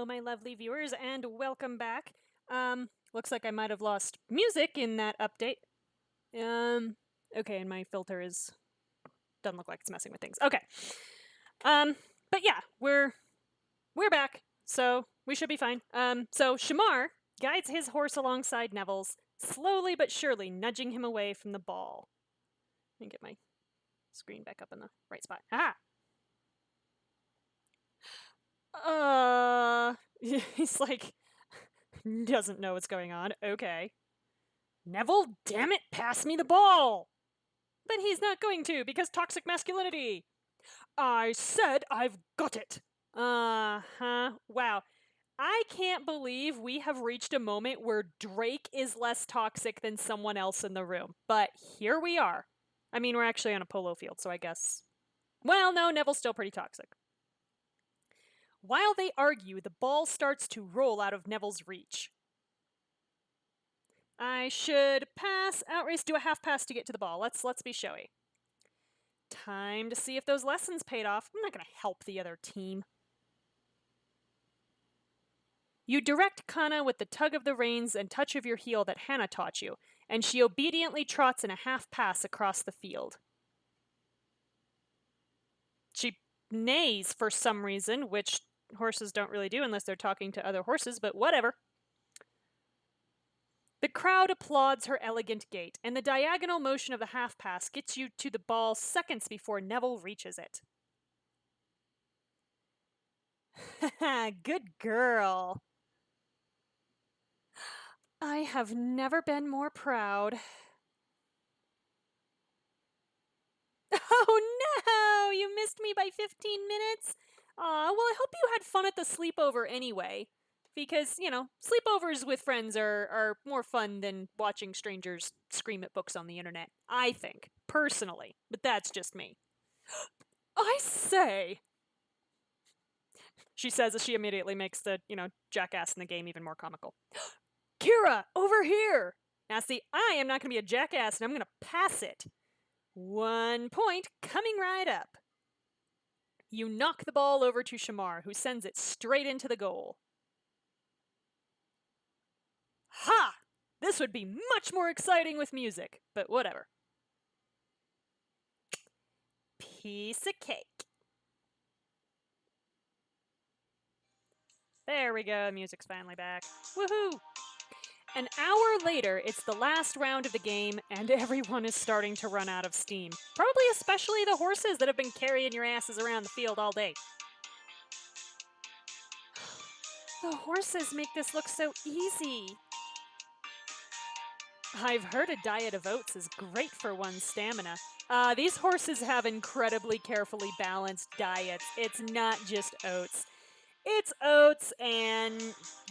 Hello, my lovely viewers, and welcome back. Looks like I might have lost music in that update. Okay, and my filter doesn't look like it's messing with things. Okay. But yeah, we're back, so we should be fine. So Shamar guides his horse alongside Neville's, slowly but surely nudging him away from the ball. Let me get my screen back up in the right spot. Ah! He's like, doesn't know what's going on. Okay. Neville, damn it, pass me the ball! But he's not going to, because toxic masculinity. I said I've got it. Uh-huh. Wow. I can't believe we have reached a moment where Drake is less toxic than someone else in the room. But here we are. I mean, we're actually on a polo field, so I guess... Well, no, Neville's still pretty toxic. While they argue, the ball starts to roll out of Neville's reach. I should pass, outrace, do a half pass to get to the ball. Let's be showy. Time to see if those lessons paid off. I'm not going to help the other team. You direct Kana with the tug of the reins and touch of your heel that Hannah taught you, and she obediently trots in a half pass across the field. She neighs for some reason, which horses don't really do unless they're talking to other horses, but whatever. The crowd applauds her elegant gait, and the diagonal motion of the half pass gets you to the ball seconds before Neville reaches it. Good girl. I have never been more proud. Oh no! You missed me by 15 minutes? Aw, well, I hope you had fun at the sleepover anyway. Because, you know, sleepovers with friends are more fun than watching strangers scream at books on the internet. I think, personally. But that's just me. I say! She says as she immediately makes the, jackass in the game even more comical. Kira, over here! Now see, I am not going to be a jackass and I'm going to pass it. 1 point coming right up. You knock the ball over to Shamar, who sends it straight into the goal. Ha! This would be much more exciting with music, but whatever. Piece of cake. There we go, music's finally back. Woohoo! An hour later, it's the last round of the game, and everyone is starting to run out of steam. Probably especially the horses that have been carrying your asses around the field all day. The horses make this look so easy. I've heard a diet of oats is great for one's stamina. These horses have incredibly carefully balanced diets. It's not just oats. It's oats and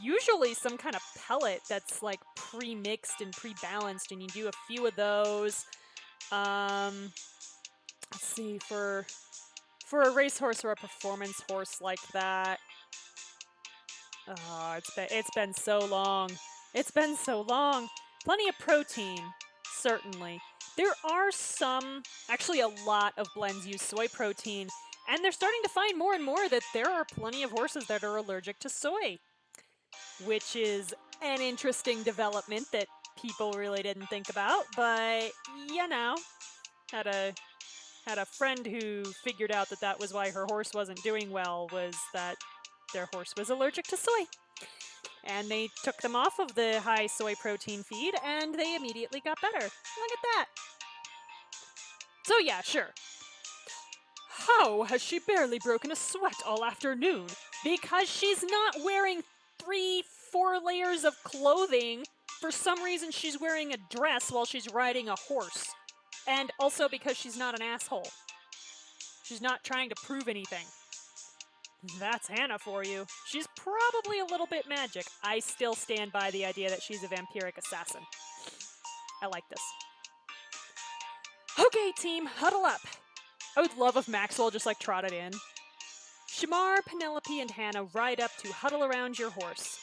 usually some kind of pellet that's like pre-mixed and pre-balanced, and you do a few of those. Let's see, for a racehorse or a performance horse like that. Oh, it's been so long. It's been so long. Plenty of protein, certainly. There are some, actually a lot of blends use soy protein, and they're starting to find more and more that there are plenty of horses that are allergic to soy, which is an interesting development that people really didn't think about, but, had a friend who figured out that was why her horse wasn't doing well, was that their horse was allergic to soy. And they took them off of the high soy protein feed, and they immediately got better. Look at that. So yeah, sure. How has she barely broken a sweat all afternoon? Because she's not wearing 3-4 layers of clothing. For some reason, she's wearing a dress while she's riding a horse. And also because she's not an asshole. She's not trying to prove anything. That's Hannah for you. She's probably a little bit magic. I still stand by the idea that she's a vampiric assassin. I like this. Okay, team, huddle up. I would love if Maxwell just, trotted in. Shamar, Penelope, and Hannah ride up to huddle around your horse.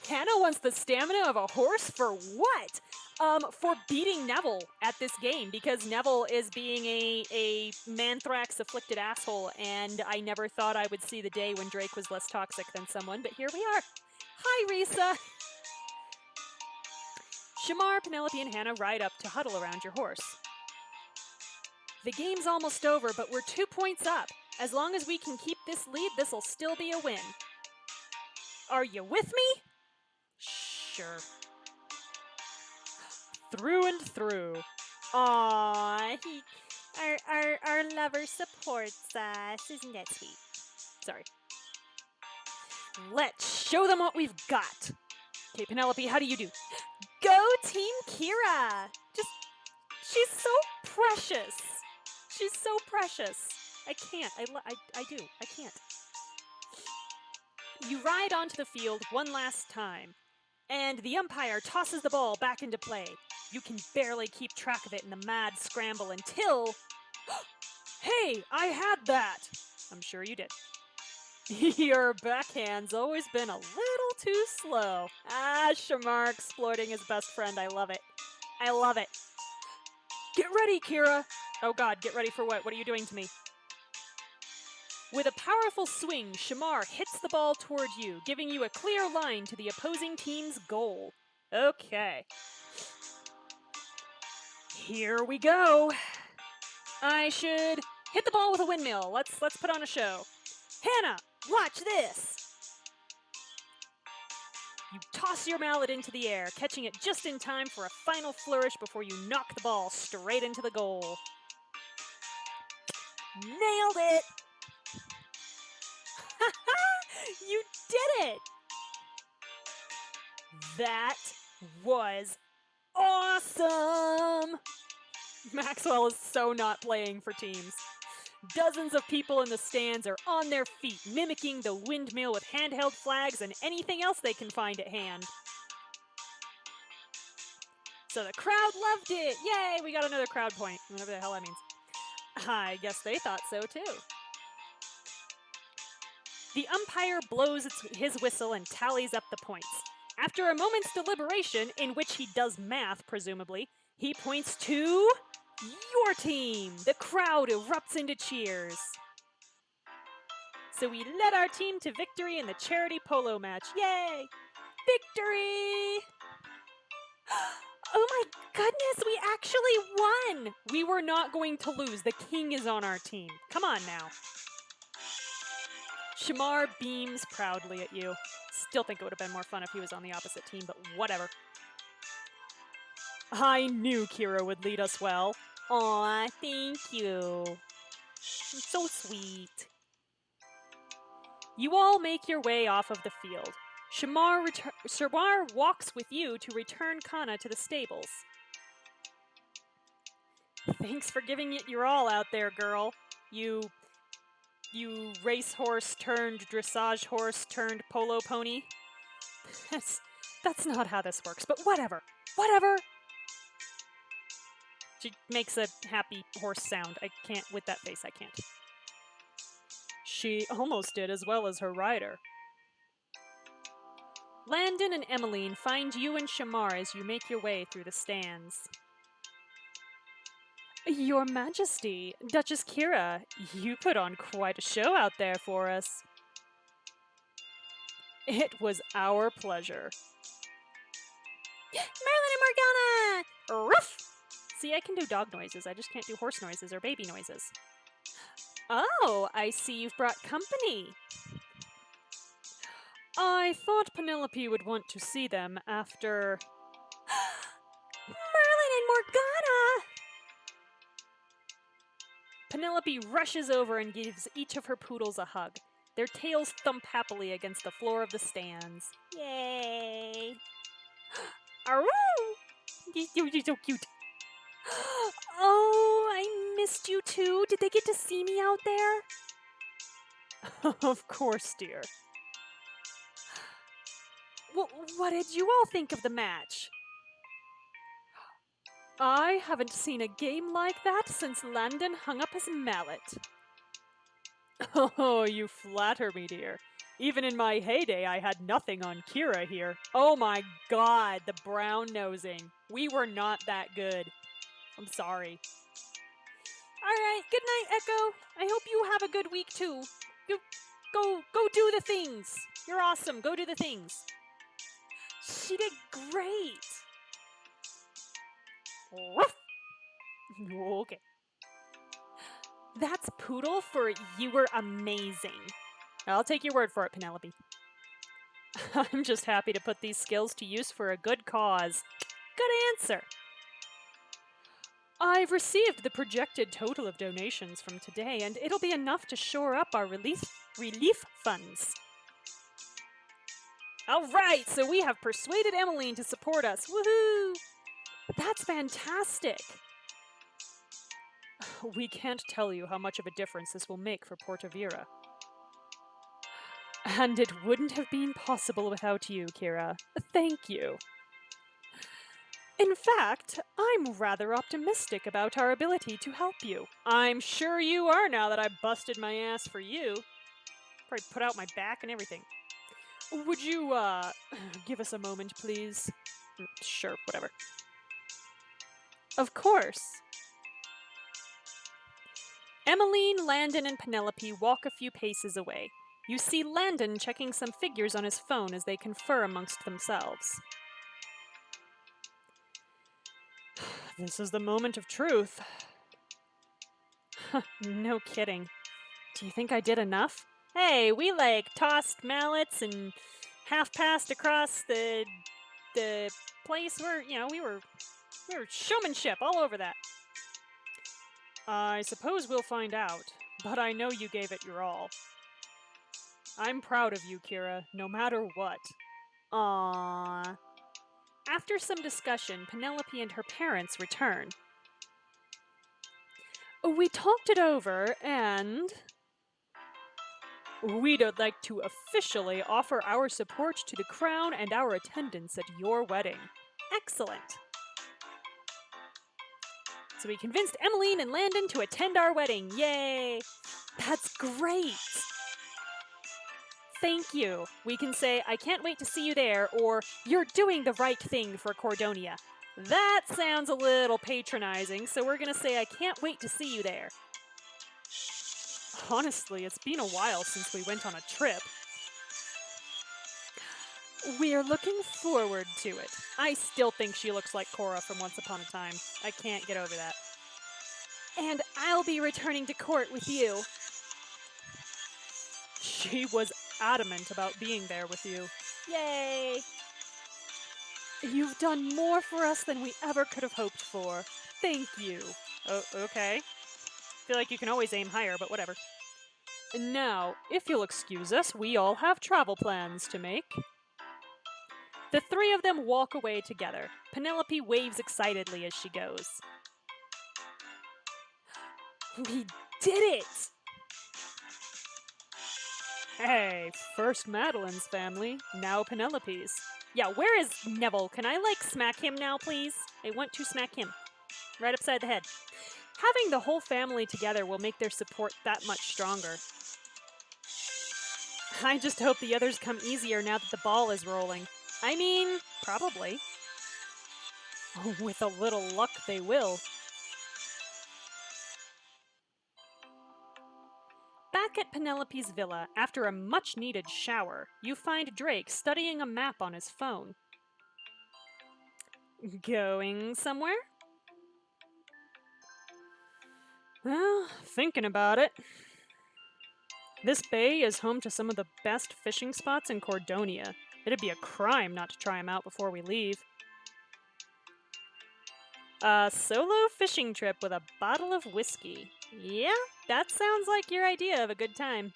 Hannah wants the stamina of a horse for what? For beating Neville at this game, because Neville is being a Manthrax-afflicted asshole, and I never thought I would see the day when Drake was less toxic than someone, but here we are. Hi, Risa! Shamar, Penelope, and Hannah ride up to huddle around your horse. The game's almost over, but we're 2 points up. As long as we can keep this lead, this'll still be a win. Are you with me? Sure. Through and through. Aww, our lover supports us. Isn't that sweet? Sorry. Let's show them what we've got. Okay, Penelope, how do you do? Go Team Kira! She's so precious. She's so precious. I can't. I do. I can't. You ride onto the field one last time, and the umpire tosses the ball back into play. You can barely keep track of it in the mad scramble until... Hey, I had that! I'm sure you did. Your backhand's always been a little too slow. Ah, Shamar exploiting his best friend. I love it. I love it. Get ready, Kira! Oh god, get ready for what? What are you doing to me? With a powerful swing, Shamar hits the ball toward you, giving you a clear line to the opposing team's goal. Okay. Here we go. I should hit the ball with a windmill. Let's put on a show. Hannah, watch this. You toss your mallet into the air, catching it just in time for a final flourish before you knock the ball straight into the goal. Nailed it! You did it! That was awesome! Maxwell is so not playing for teams. Dozens of people in the stands are on their feet, mimicking the windmill with handheld flags and anything else they can find at hand. So the crowd loved it! Yay! We got another crowd point, whatever the hell that means. I guess they thought so too. The umpire blows his whistle and tallies up the points. After a moment's deliberation, in which he does math, presumably, he points to your team. The crowd erupts into cheers. So we led our team to victory in the charity polo match. Yay! Victory! Oh my goodness, we actually won! We were not going to lose. The king is on our team. Come on now. Shamar beams proudly at you. Still think it would have been more fun if he was on the opposite team, but whatever. I knew Kira would lead us well. Aw, thank you. So sweet. You all make your way off of the field. Shamar walks with you to return Kana to the stables. Thanks for giving it your all out there, girl. You racehorse turned dressage horse turned polo pony. That's not how this works, but whatever. Whatever. She makes a happy horse sound. I can't, with that face, I can't. She almost did as well as her rider. Landon and Emmeline find you and Shamar as you make your way through the stands. Your Majesty, Duchess Kira, you put on quite a show out there for us. It was our pleasure. Merlin and Morgana! Ruff! See, I can do dog noises, I just can't do horse noises or baby noises. Oh, I see you've brought company. I thought Penelope would want to see them after... Merlin and Morgana! Penelope rushes over and gives each of her poodles a hug. Their tails thump happily against the floor of the stands. Yay! Aroo! You're so cute. Oh, I missed you too. Did they get to see me out there? Of course, dear. Well, what did you all think of the match? I haven't seen a game like that since Landon hung up his mallet. Oh, you flatter me, dear. Even in my heyday, I had nothing on Kira here. Oh my god, the brown nosing. We were not that good. I'm sorry. Alright, good night, Echo. I hope you have a good week too. Go do the things. You're awesome. Go do the things. She did great. Woof. Okay. That's Poodle for you were amazing. I'll take your word for it, Penelope. I'm just happy to put these skills to use for a good cause. Good answer. I've received the projected total of donations from today, and it'll be enough to shore up our relief funds. All right, so we have persuaded Emmeline to support us. Woohoo! That's fantastic. We can't tell you how much of a difference this will make for Portavira. And it wouldn't have been possible without you, Kira. Thank you. In fact, I'm rather optimistic about our ability to help you. I'm sure you are now that I busted my ass for you. Probably put out my back and everything. Would you, give us a moment, please? Sure, whatever. Of course. Emmeline, Landon, and Penelope walk a few paces away. You see Landon checking some figures on his phone as they confer amongst themselves. This is the moment of truth. No kidding. Do you think I did enough? Hey, we tossed mallets and half-passed across the place where, we were showmanship all over that. I suppose we'll find out, but I know you gave it your all. I'm proud of you, Kira, no matter what. Aww. After some discussion, Penelope and her parents return. We talked it over, and we'd like to officially offer our support to the Crown and our attendance at your wedding. Excellent. So we convinced Emmeline and Landon to attend our wedding. Yay! That's great! Thank you. We can say, I can't wait to see you there, or you're doing the right thing for Cordonia. That sounds a little patronizing, so we're going to say, I can't wait to see you there. Honestly, it's been a while since we went on a trip. We're looking forward to it. I still think she looks like Cora from Once Upon a Time. I can't get over that. And I'll be returning to court with you. She was adamant about being there with you. Yay! You've done more for us than we ever could have hoped for. Thank you. Oh, okay. Feel like you can always aim higher, but whatever. Now, if you'll excuse us, we all have travel plans to make. The three of them walk away together. Penelope waves excitedly as she goes. We did it! Hey, first Madeline's family, now Penelope's. Yeah, where is Neville? Can I, smack him now, please? I want to smack him. Right upside the head. Having the whole family together will make their support that much stronger. I just hope the others come easier now that the ball is rolling. I mean, probably. With a little luck, they will. Back at Penelope's villa, after a much-needed shower, you find Drake studying a map on his phone. Going somewhere? Well, thinking about it. This bay is home to some of the best fishing spots in Cordonia. It'd be a crime not to try them out before we leave. A solo fishing trip with a bottle of whiskey. Yeah, that sounds like your idea of a good time.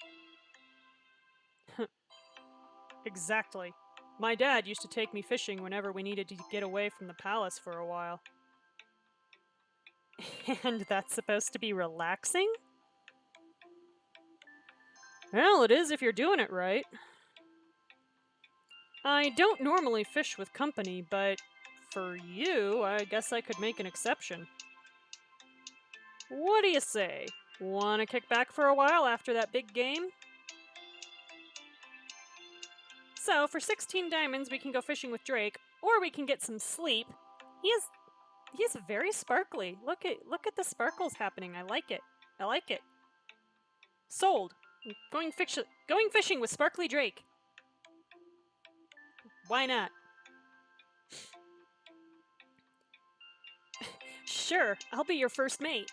Exactly. My dad used to take me fishing whenever we needed to get away from the palace for a while. And that's supposed to be relaxing? Well, it is if you're doing it right. I don't normally fish with company, but for you, I guess I could make an exception. What do you say? Want to kick back for a while after that big game? So for 16 diamonds, we can go fishing with Drake, or we can get some sleep. He's very sparkly. Look at the sparkles happening. I like it. I like it. Sold. Going fishing with Sparkly Drake. Why not? Sure, I'll be your first mate.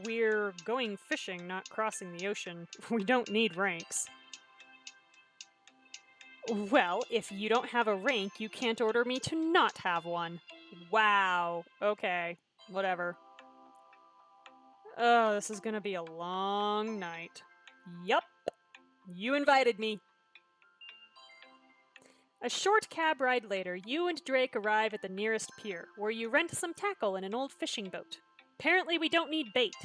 We're going fishing, not crossing the ocean. We don't need ranks. Well, if you don't have a rank, you can't order me to not have one. Wow. Okay. Whatever. Oh, this is gonna be a long night. Yup. You invited me. A short cab ride later, you and Drake arrive at the nearest pier, where you rent some tackle in an old fishing boat. Apparently, we don't need bait.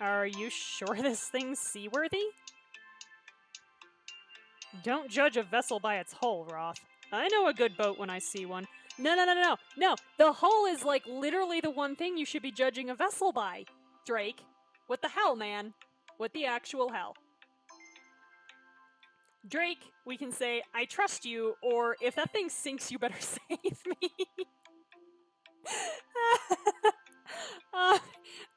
Are you sure this thing's seaworthy? Don't judge a vessel by its hull, Roth. I know a good boat when I see one. No. The hull is like literally the one thing you should be judging a vessel by. Drake. What the hell, man? What the actual hell? Drake, we can say, I trust you, or if that thing sinks, you better save me. Kind of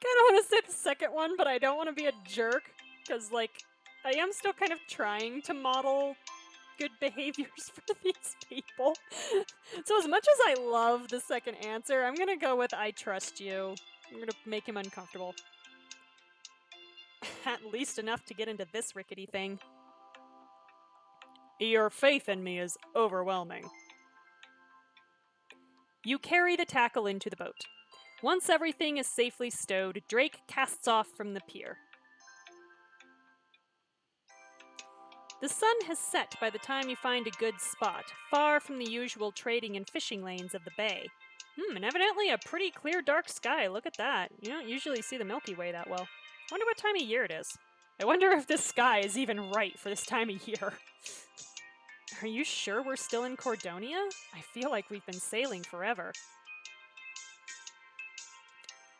want to say the second one, but I don't want to be a jerk, because, like, I am still kind of trying to model good behaviors for these people. So as much as I love the second answer, I'm gonna go with I trust you. I'm gonna make him uncomfortable. At least enough to get into this rickety thing. Your faith in me is overwhelming. You carry the tackle into the boat. Once everything is safely stowed, Drake casts off from the pier. The sun has set by the time you find a good spot, far from the usual trading and fishing lanes of the bay. And evidently a pretty clear dark sky, look at that. You don't usually see the Milky Way that well. Wonder what time of year it is. I wonder if this sky is even right for this time of year. Are you sure we're still in Cordonia? I feel like we've been sailing forever.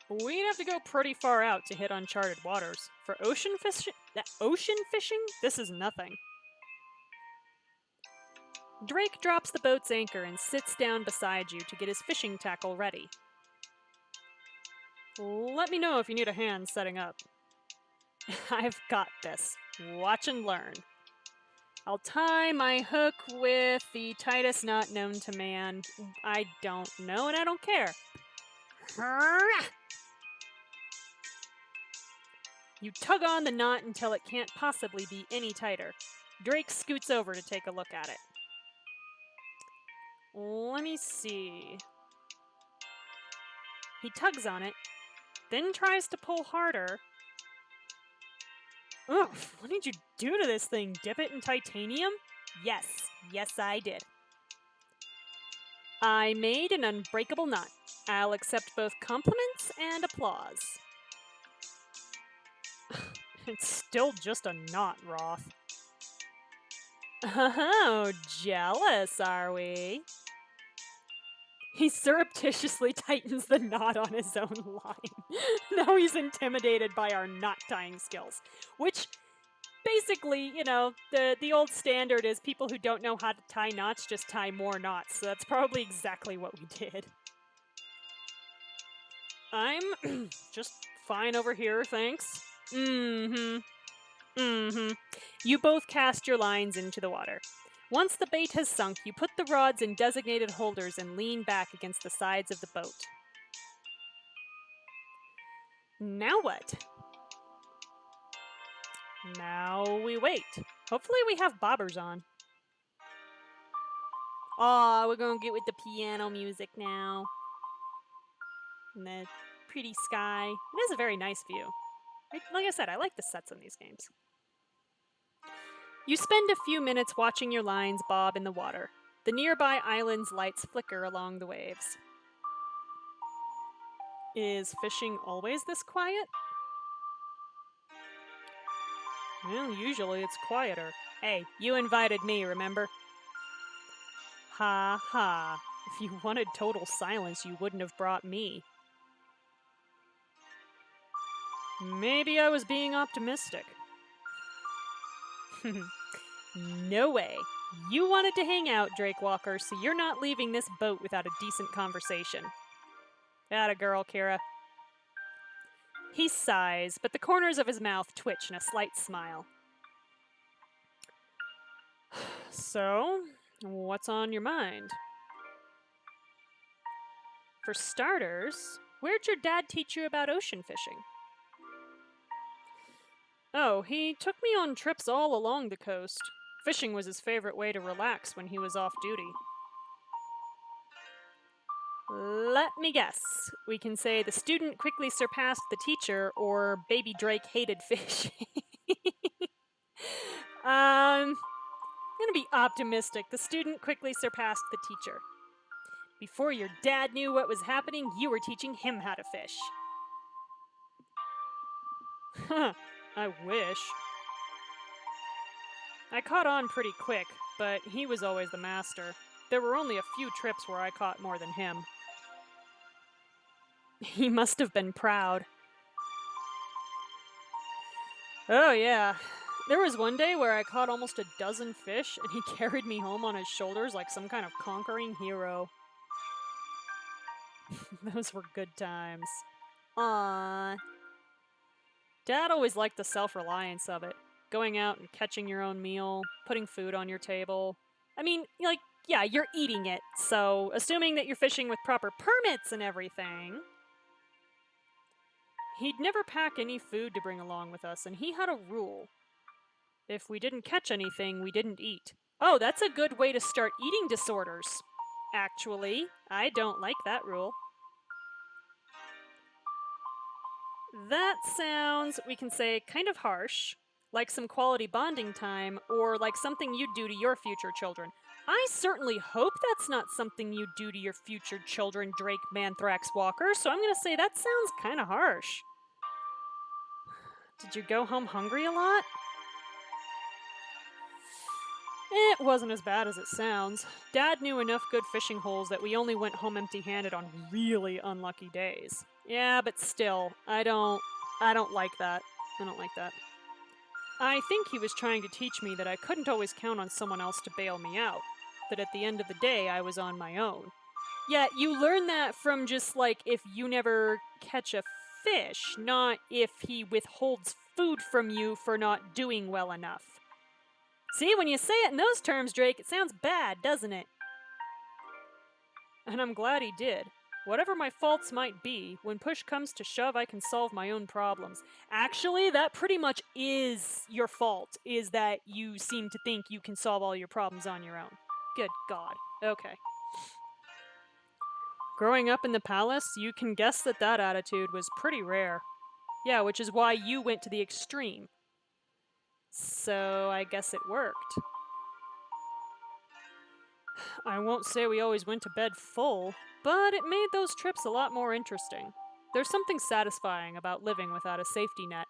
We'd have to go pretty far out to hit uncharted waters. For ocean fishing? This is nothing. Drake drops the boat's anchor and sits down beside you to get his fishing tackle ready. Let me know if you need a hand setting up. I've got this. Watch and learn. I'll tie my hook with the tightest knot known to man. I don't know and I don't care. You tug on the knot until it can't possibly be any tighter. Drake scoots over to take a look at it. Let me see. He tugs on it, then tries to pull harder. Ugh, what did you do to this thing? Dip it in titanium? Yes, I did. I made an unbreakable knot. I'll accept both compliments and applause. It's still just a knot, Roth. Oh, jealous, are we? He surreptitiously tightens the knot on his own line. Now he's intimidated by our knot tying skills. Which, basically, you know, the old standard is people who don't know how to tie knots just tie more knots. So that's probably exactly what we did. I'm just fine over here, thanks. You both cast your lines into the water. Once the bait has sunk, you put the rods in designated holders and lean back against the sides of the boat. Now what? Now we wait. Hopefully we have bobbers on. Aw, we're gonna get with the piano music now. And the pretty sky. It is a very nice view. Like I said, I like the sets in these games. You spend a few minutes watching your lines bob in the water. The nearby island's lights flicker along the waves. Is fishing always this quiet? Well, usually it's quieter. Hey, you invited me, remember? Ha ha. If you wanted total silence, you wouldn't have brought me. Maybe I was being optimistic. No way. You wanted to hang out, Drake Walker, so you're not leaving this boat without a decent conversation. Atta girl, Kira. He sighs, but the corners of his mouth twitch in a slight smile. So, what's on your mind? For starters, where'd your dad teach you about ocean fishing? Oh, he took me on trips all along the coast. Fishing was his favorite way to relax when he was off duty. Let me guess. We can say the student quickly surpassed the teacher, or baby Drake hated fish. I'm gonna be optimistic. The student quickly surpassed the teacher. Before your dad knew what was happening, you were teaching him how to fish. Huh, I wish. I caught on pretty quick, but he was always the master. There were only a few trips where I caught more than him. He must have been proud. Oh, yeah. There was one day where I caught almost a dozen fish, and he carried me home on his shoulders like some kind of conquering hero. Those were good times. Aww. Dad always liked the self-reliance of it. Going out and catching your own meal, putting food on your table. I mean, like, yeah, you're eating it, so assuming that you're fishing with proper permits and everything. He'd never pack any food to bring along with us, and he had a rule. If we didn't catch anything, we didn't eat. Oh, that's a good way to start eating disorders. Actually, I don't like that rule. That sounds, we can say, kind of harsh, like some quality bonding time, or like something you'd do to your future children. I certainly hope that's not something you do to your future children, Drake Manthrax Walker, so I'm gonna say that sounds kind of harsh. Did you go home hungry a lot? It wasn't as bad as it sounds. Dad knew enough good fishing holes that we only went home empty-handed on really unlucky days. Yeah, but still, I don't like that. I don't like that. I think he was trying to teach me that I couldn't always count on someone else to bail me out. That at the end of the day, I was on my own. Yeah, you learn that from just like if you never catch a fish, not if he withholds food from you for not doing well enough. See, when you say it in those terms, Drake, it sounds bad, doesn't it? And I'm glad he did. Whatever my faults might be, when push comes to shove, I can solve my own problems. Actually, that pretty much is your fault, is that you seem to think you can solve all your problems on your own. Good God. Okay. Growing up in the palace, you can guess that that attitude was pretty rare. Yeah, which is why you went to the extreme. So I guess it worked. I won't say we always went to bed full, but it made those trips a lot more interesting. There's something satisfying about living without a safety net.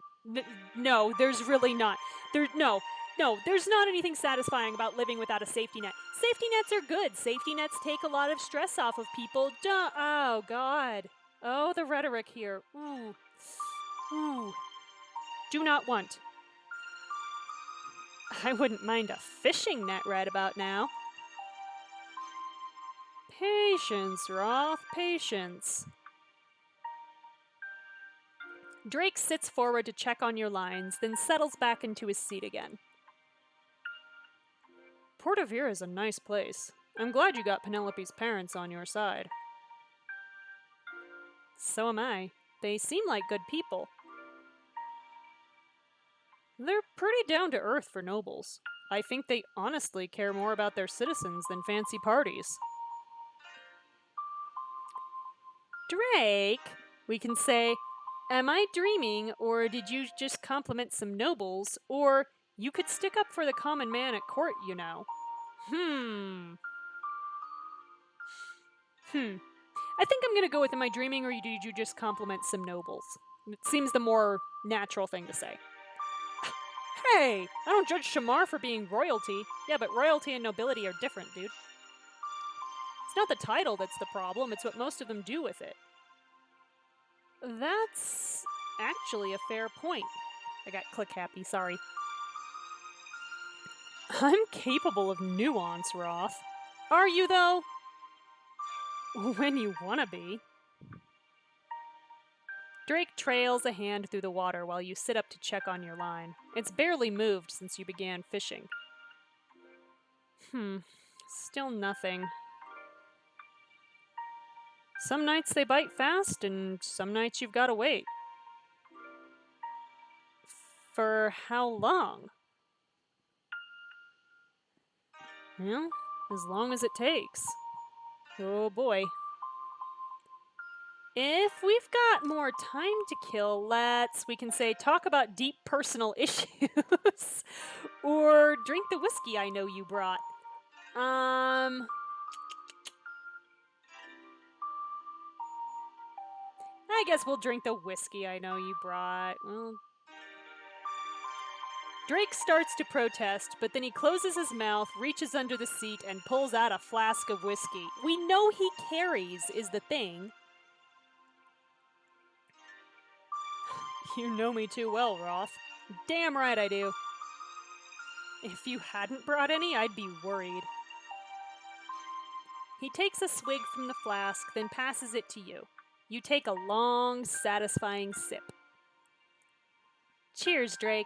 No, there's really not. There's not anything satisfying about living without a safety net. Safety nets are good. Safety nets take a lot of stress off of people. Duh. Oh, God. Oh, the rhetoric here. Ooh. Ooh. Do not want. I wouldn't mind a fishing net right about now. Patience, Roth, patience. Drake sits forward to check on your lines, then settles back into his seat again. Portavir is a nice place. I'm glad you got Penelope's parents on your side. So am I. They seem like good people. They're pretty down to earth for nobles. I think they honestly care more about their citizens than fancy parties. Drake, we can say, am I dreaming, or did you just compliment some nobles, or you could stick up for the common man at court, you know. I think I'm gonna go with am I dreaming, or did you just compliment some nobles? It seems the more natural thing to say. Hey, I don't judge Shamar for being royalty. Yeah, but royalty and nobility are different, dude. It's not the title that's the problem, it's what most of them do with it. That's actually a fair point. I got click happy, sorry. I'm capable of nuance, Roth. Are you, though? When you wanna be. Drake trails a hand through the water while you sit up to check on your line. It's barely moved since you began fishing. Still nothing. Some nights they bite fast, and some nights you've gotta wait. For how long? Well, as long as it takes. Oh boy. If we've got more time to kill, we can say, talk about deep personal issues. Or drink the whiskey I know you brought. I guess we'll drink the whiskey I know you brought. Well, Drake starts to protest, but then he closes his mouth, reaches under the seat, and pulls out a flask of whiskey. We know he carries, is the thing. You know me too well, Roth. Damn right I do. If you hadn't brought any, I'd be worried. He takes a swig from the flask, then passes it to you. You take a long, satisfying sip. Cheers, Drake.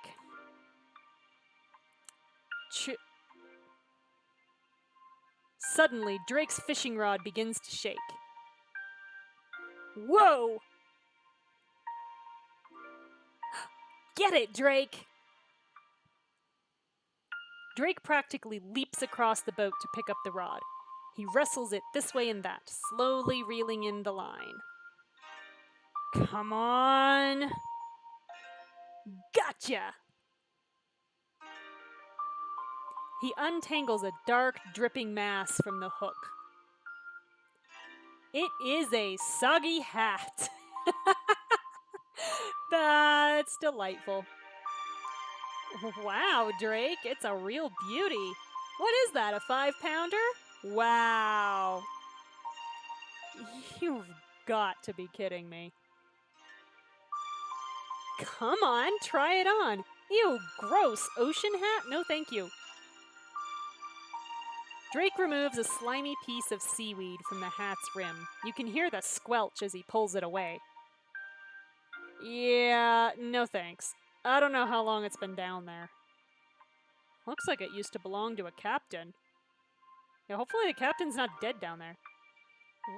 Suddenly, Drake's fishing rod begins to shake. Whoa! Get it, Drake! Drake practically leaps across the boat to pick up the rod. He wrestles it this way and that, slowly reeling in the line. Come on! Gotcha! He untangles a dark, dripping mass from the hook. It is a soggy hat. That's delightful. Wow, Drake, it's a real beauty. What is that, a 5-pounder? Wow. You've got to be kidding me. Come on, try it on. Ew, gross. Ocean hat? No, thank you. Drake removes a slimy piece of seaweed from the hat's rim. You can hear the squelch as he pulls it away. Yeah, no thanks. I don't know how long it's been down there. Looks like it used to belong to a captain. Yeah, hopefully the captain's not dead down there.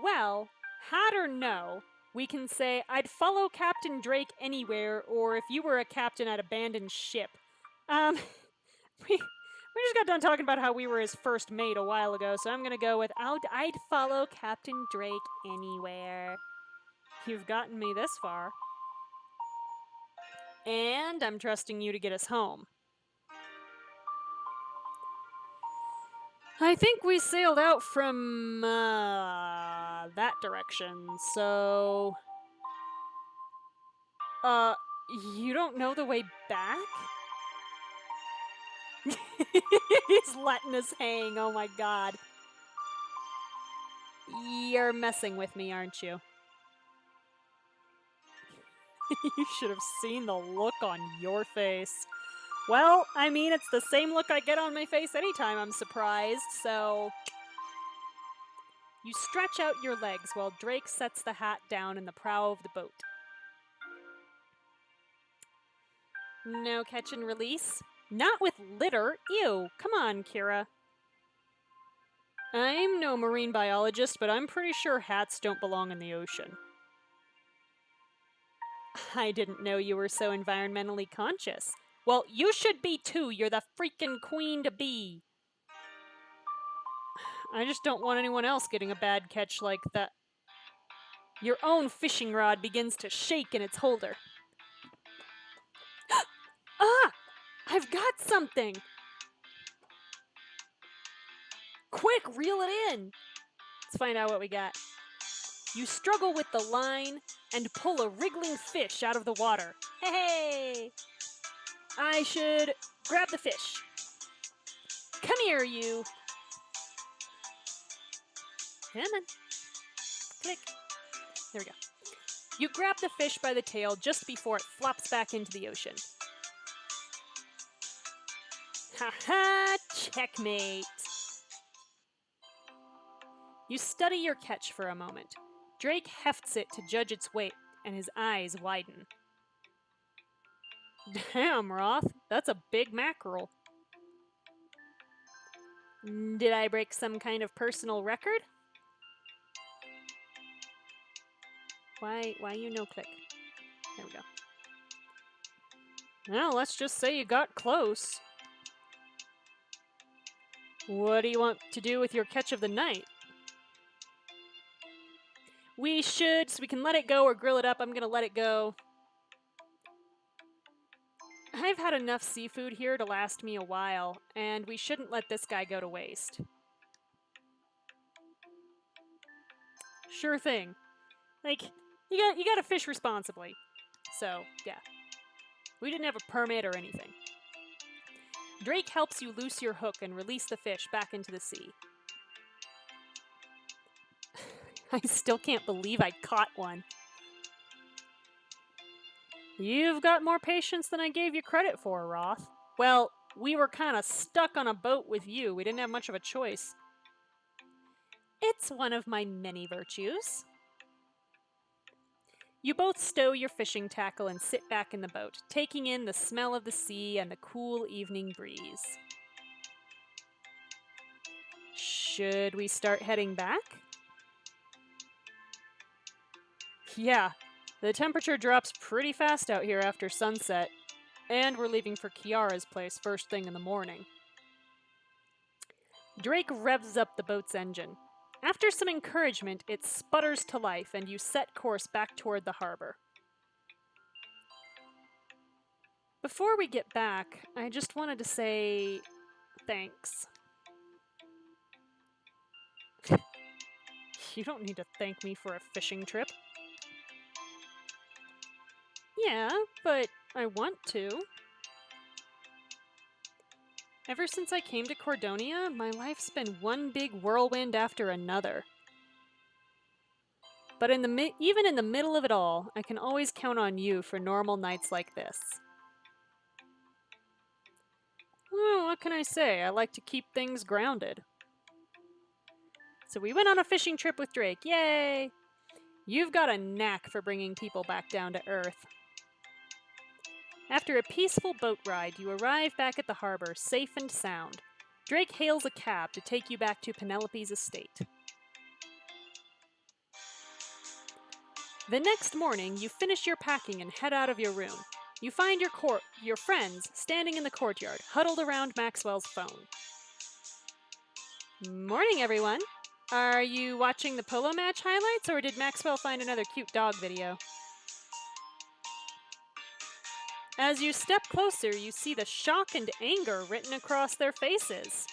Well, hat or no, we can say, I'd follow Captain Drake anywhere, or if you were a captain, I'd abandon ship. We just got done talking about how we were his first mate a while ago, so I'm gonna go with, I'd follow Captain Drake anywhere. You've gotten me this far. And I'm trusting you to get us home. I think we sailed out from, that direction, so... you don't know the way back? He's letting us hang, oh my god. You're messing with me, aren't you? You should have seen the look on your face. Well, I mean, it's the same look I get on my face anytime I'm surprised, so... You stretch out your legs while Drake sets the hat down in the prow of the boat. No catch and release? Not with litter! Ew! Come on, Kira. I'm no marine biologist, but I'm pretty sure hats don't belong in the ocean. I didn't know you were so environmentally conscious. Well, you should be too. You're the freaking queen to be. I just don't want anyone else getting a bad catch like that. Your own fishing rod begins to shake in its holder. Ah! I've got something! Quick, reel it in! Let's find out what we got. You struggle with the line and pull a wriggling fish out of the water. Hey! I should grab the fish. Come here, you. Come on. Click. There we go. You grab the fish by the tail just before it flops back into the ocean. Ha-ha! Checkmate! You study your catch for a moment. Drake hefts it to judge its weight, and his eyes widen. Damn, Roth, that's a big mackerel. Did I break some kind of personal record? Why you no click? There we go. Well, let's just say you got close. What do you want to do with your catch of the night? We should, so we can let it go or grill it up. I'm gonna let it go. I've had enough seafood here to last me a while, and we shouldn't let this guy go to waste. Sure thing. Like, you gotta fish responsibly. So, yeah. We didn't have a permit or anything. Drake helps you loose your hook and release the fish back into the sea. I still can't believe I caught one. You've got more patience than I gave you credit for, Roth. Well, we were kind of stuck on a boat with you. We didn't have much of a choice. It's one of my many virtues. You both stow your fishing tackle and sit back in the boat, taking in the smell of the sea and the cool evening breeze. Should we start heading back? Yeah, the temperature drops pretty fast out here after sunset, and we're leaving for Kiara's place first thing in the morning. Drake revs up the boat's engine. After some encouragement, it sputters to life, and you set course back toward the harbor. Before we get back, I just wanted to say thanks. You don't need to thank me for a fishing trip. Yeah, but I want to. Ever since I came to Cordonia, my life's been one big whirlwind after another. But even in the middle of it all, I can always count on you for normal nights like this. Well, what can I say? I like to keep things grounded. So we went on a fishing trip with Drake. Yay! You've got a knack for bringing people back down to earth. After a peaceful boat ride, you arrive back at the harbor, safe and sound. Drake hails a cab to take you back to Penelope's estate. The next morning, you finish your packing and head out of your room. You find your friends standing in the courtyard, huddled around Maxwell's phone. Morning, everyone. Are you watching the polo match highlights, or did Maxwell find another cute dog video? As you step closer, you see the shock and anger written across their faces.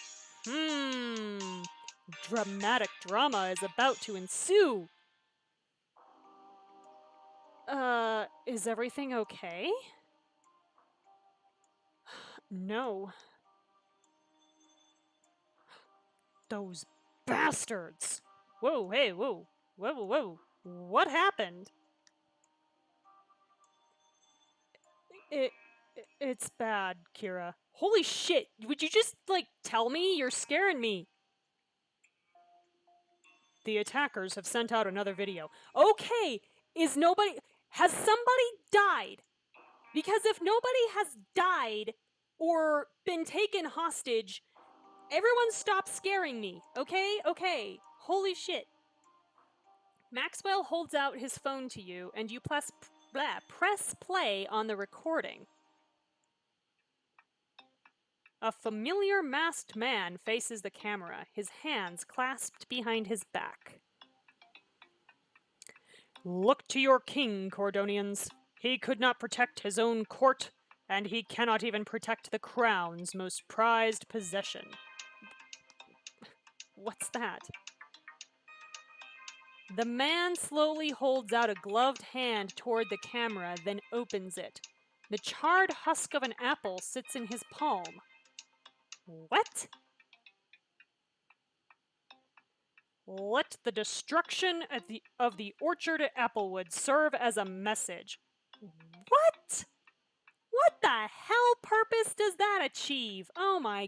Dramatic drama is about to ensue. Is everything okay? No. Those bastards! Whoa, hey, whoa. Whoa. What happened? It's bad, Kira. Holy shit! Would you just, tell me? You're scaring me. The attackers have sent out another video. Okay! Has somebody died? Because if nobody has died or been taken hostage, everyone stop scaring me, okay? Okay. Holy shit. Maxwell holds out his phone to you, and you press play on the recording. A familiar masked man faces the camera, his hands clasped behind his back. Look to your king, Cordonians. He could not protect his own court, and he cannot even protect the crown's most prized possession. What's that? The man slowly holds out a gloved hand toward the camera, then opens it. The charred husk of an apple sits in his palm. What? Let the destruction of the orchard at Applewood serve as a message. What? What the hell purpose does that achieve? Oh my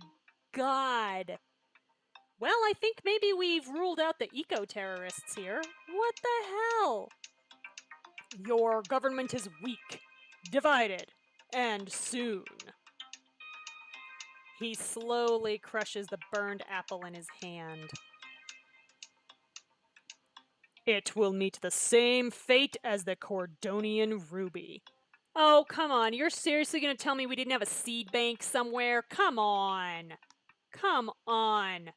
god. Well, I think maybe we've ruled out the eco-terrorists here. What the hell? Your government is weak, divided, and soon. He slowly crushes the burned apple in his hand. It will meet the same fate as the Cordonian ruby. Oh, come on. You're seriously going to tell me we didn't have a seed bank somewhere? Come on. Come on.